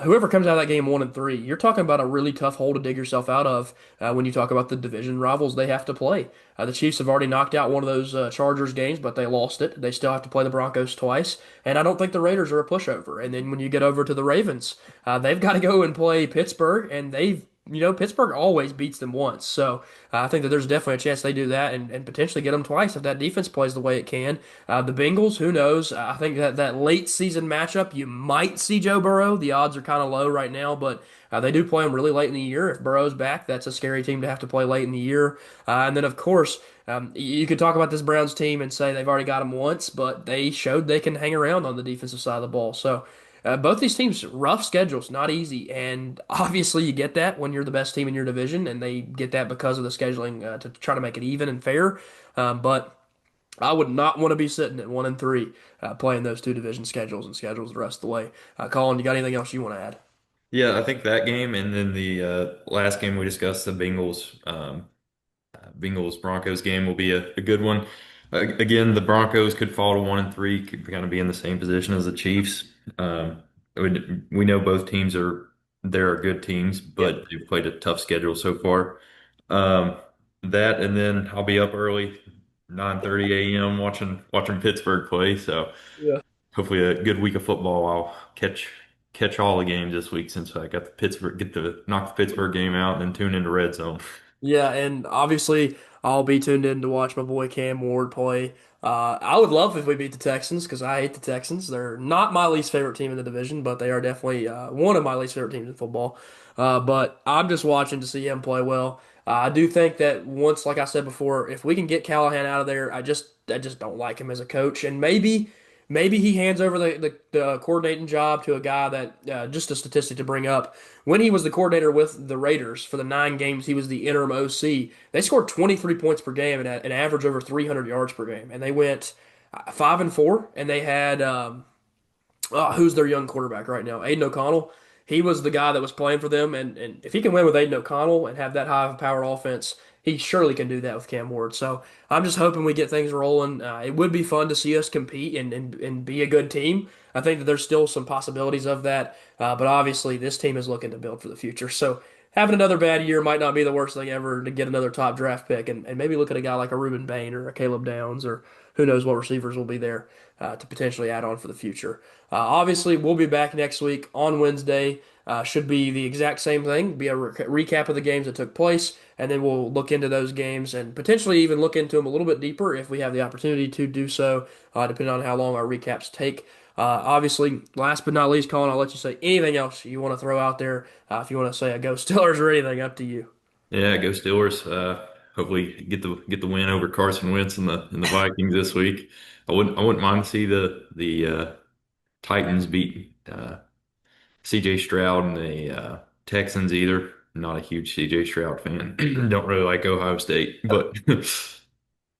Whoever comes out of that game 1-3, you're talking about a really tough hole to dig yourself out of when you talk about the division rivals they have to play. The Chiefs have already knocked out one of those Chargers games, but they lost it. They still have to play the Broncos twice, and I don't think the Raiders are a pushover. And then when you get over to the Ravens, they've got to go and play Pittsburgh, and Pittsburgh always beats them once. So I think that there's definitely a chance they do that and potentially get them twice if that defense plays the way it can. The Bengals, who knows? I think that late season matchup, you might see Joe Burrow. The odds are kind of low right now, but they do play him really late in the year. If Burrow's back, that's a scary team to have to play late in the year. And then, of course, you could talk about this Browns team and say they've already got them once, but they showed they can hang around on the defensive side of the ball. So both these teams, rough schedules, not easy, and obviously you get that when you're the best team in your division, and they get that because of the scheduling to try to make it even and fair. But I would not want to be sitting at 1-3 playing those two division schedules and schedules the rest of the way. Colin, you got anything else you want to add? Yeah, I think that game, and then the last game we discussed, the Bengals Broncos game will be a good one. Again, the Broncos could fall to 1-3, could kind of be in the same position as the Chiefs. We know both teams are good teams, Yeah. but they've played a tough schedule so far. Um, that and then I'll be up early, 9:30 a.m. watching Pittsburgh play. So Yeah. hopefully a good week of football. I'll catch all the games this week since I got the Pittsburgh get to knock the Pittsburgh game out and then tune into Red Zone. Yeah, and obviously I'll be tuned in to watch my boy Cam Ward play. I would love if we beat the Texans because I hate the Texans. They're not my least favorite team in the division, but they are definitely one of my least favorite teams in football. But I'm just watching to see him play well. I do think that once, like I said before, if we can get Callahan out of there, I just don't like him as a coach, and maybe he hands over the coordinating job to a guy that just a statistic to bring up. When he was the coordinator with the Raiders for the 9 games, he was the interim OC. They scored 23 points per game and an average over 300 yards per game, and they went 5-4. And they had who's their young quarterback right now? Aiden O'Connell. He was the guy that was playing for them, and if he can win with Aiden O'Connell and have that high of a power offense, he surely can do that with Cam Ward. So I'm just hoping we get things rolling. It would be fun to see us compete and be a good team. I think that there's still some possibilities of that. But obviously, this team is looking to build for the future. So having another bad year might not be the worst thing ever to get another top draft pick and maybe look at a guy like a Reuben Bain or a Caleb Downs or who knows what receivers will be there to potentially add on for the future. Obviously, we'll be back next week on Wednesday. Should be the exact same thing, be a recap of the games that took place, and then we'll look into those games and potentially even look into them a little bit deeper if we have the opportunity to do so, depending on how long our recaps take. Obviously, last but not least, Colin, I'll let you say anything else you want to throw out there. If you want to say a Go Steelers or anything, up to you. Yeah, go Steelers. Hopefully get the win over Carson Wentz and the Vikings this week. I wouldn't mind to see the Titans beat CJ Stroud and the Texans either. Not a huge CJ Stroud fan. Don't really like Ohio State, but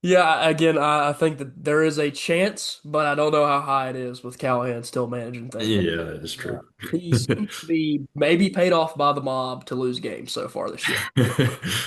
Yeah, again, I think that there is a chance, but I don't know how high it is with Callahan still managing things. yeah, that is Uh, true. he seems to be maybe paid off by the mob to lose games so far this year.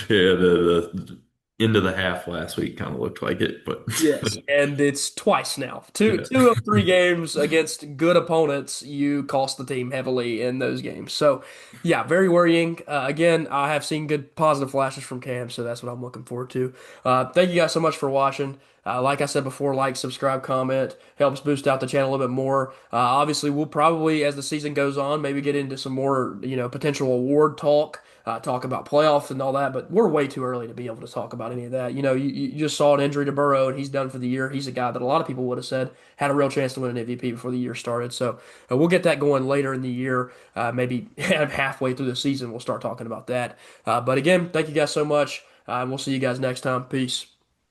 Yeah, the end of the half last week kind of looked like it, but Yes, and it's twice now. Two yeah. two of three games against good opponents, you cost the team heavily in those games. So, yeah, very worrying. Again, I have seen good positive flashes from Cam, so that's what I'm looking forward to. Thank you guys so much for watching. Like I said before, like, subscribe, comment, helps boost out the channel a little bit more. Obviously, we'll probably, as the season goes on, maybe get into some more, potential award talk. Talk about playoffs and all that, but we're way too early to be able to talk about any of that. You just saw an injury to Burrow, and he's done for the year. He's a guy that a lot of people would have said had a real chance to win an MVP before the year started. So we'll get that going later in the year. Maybe halfway through the season, we'll start talking about that. But again, thank you guys so much. We'll see you guys next time. Peace.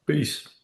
Peace.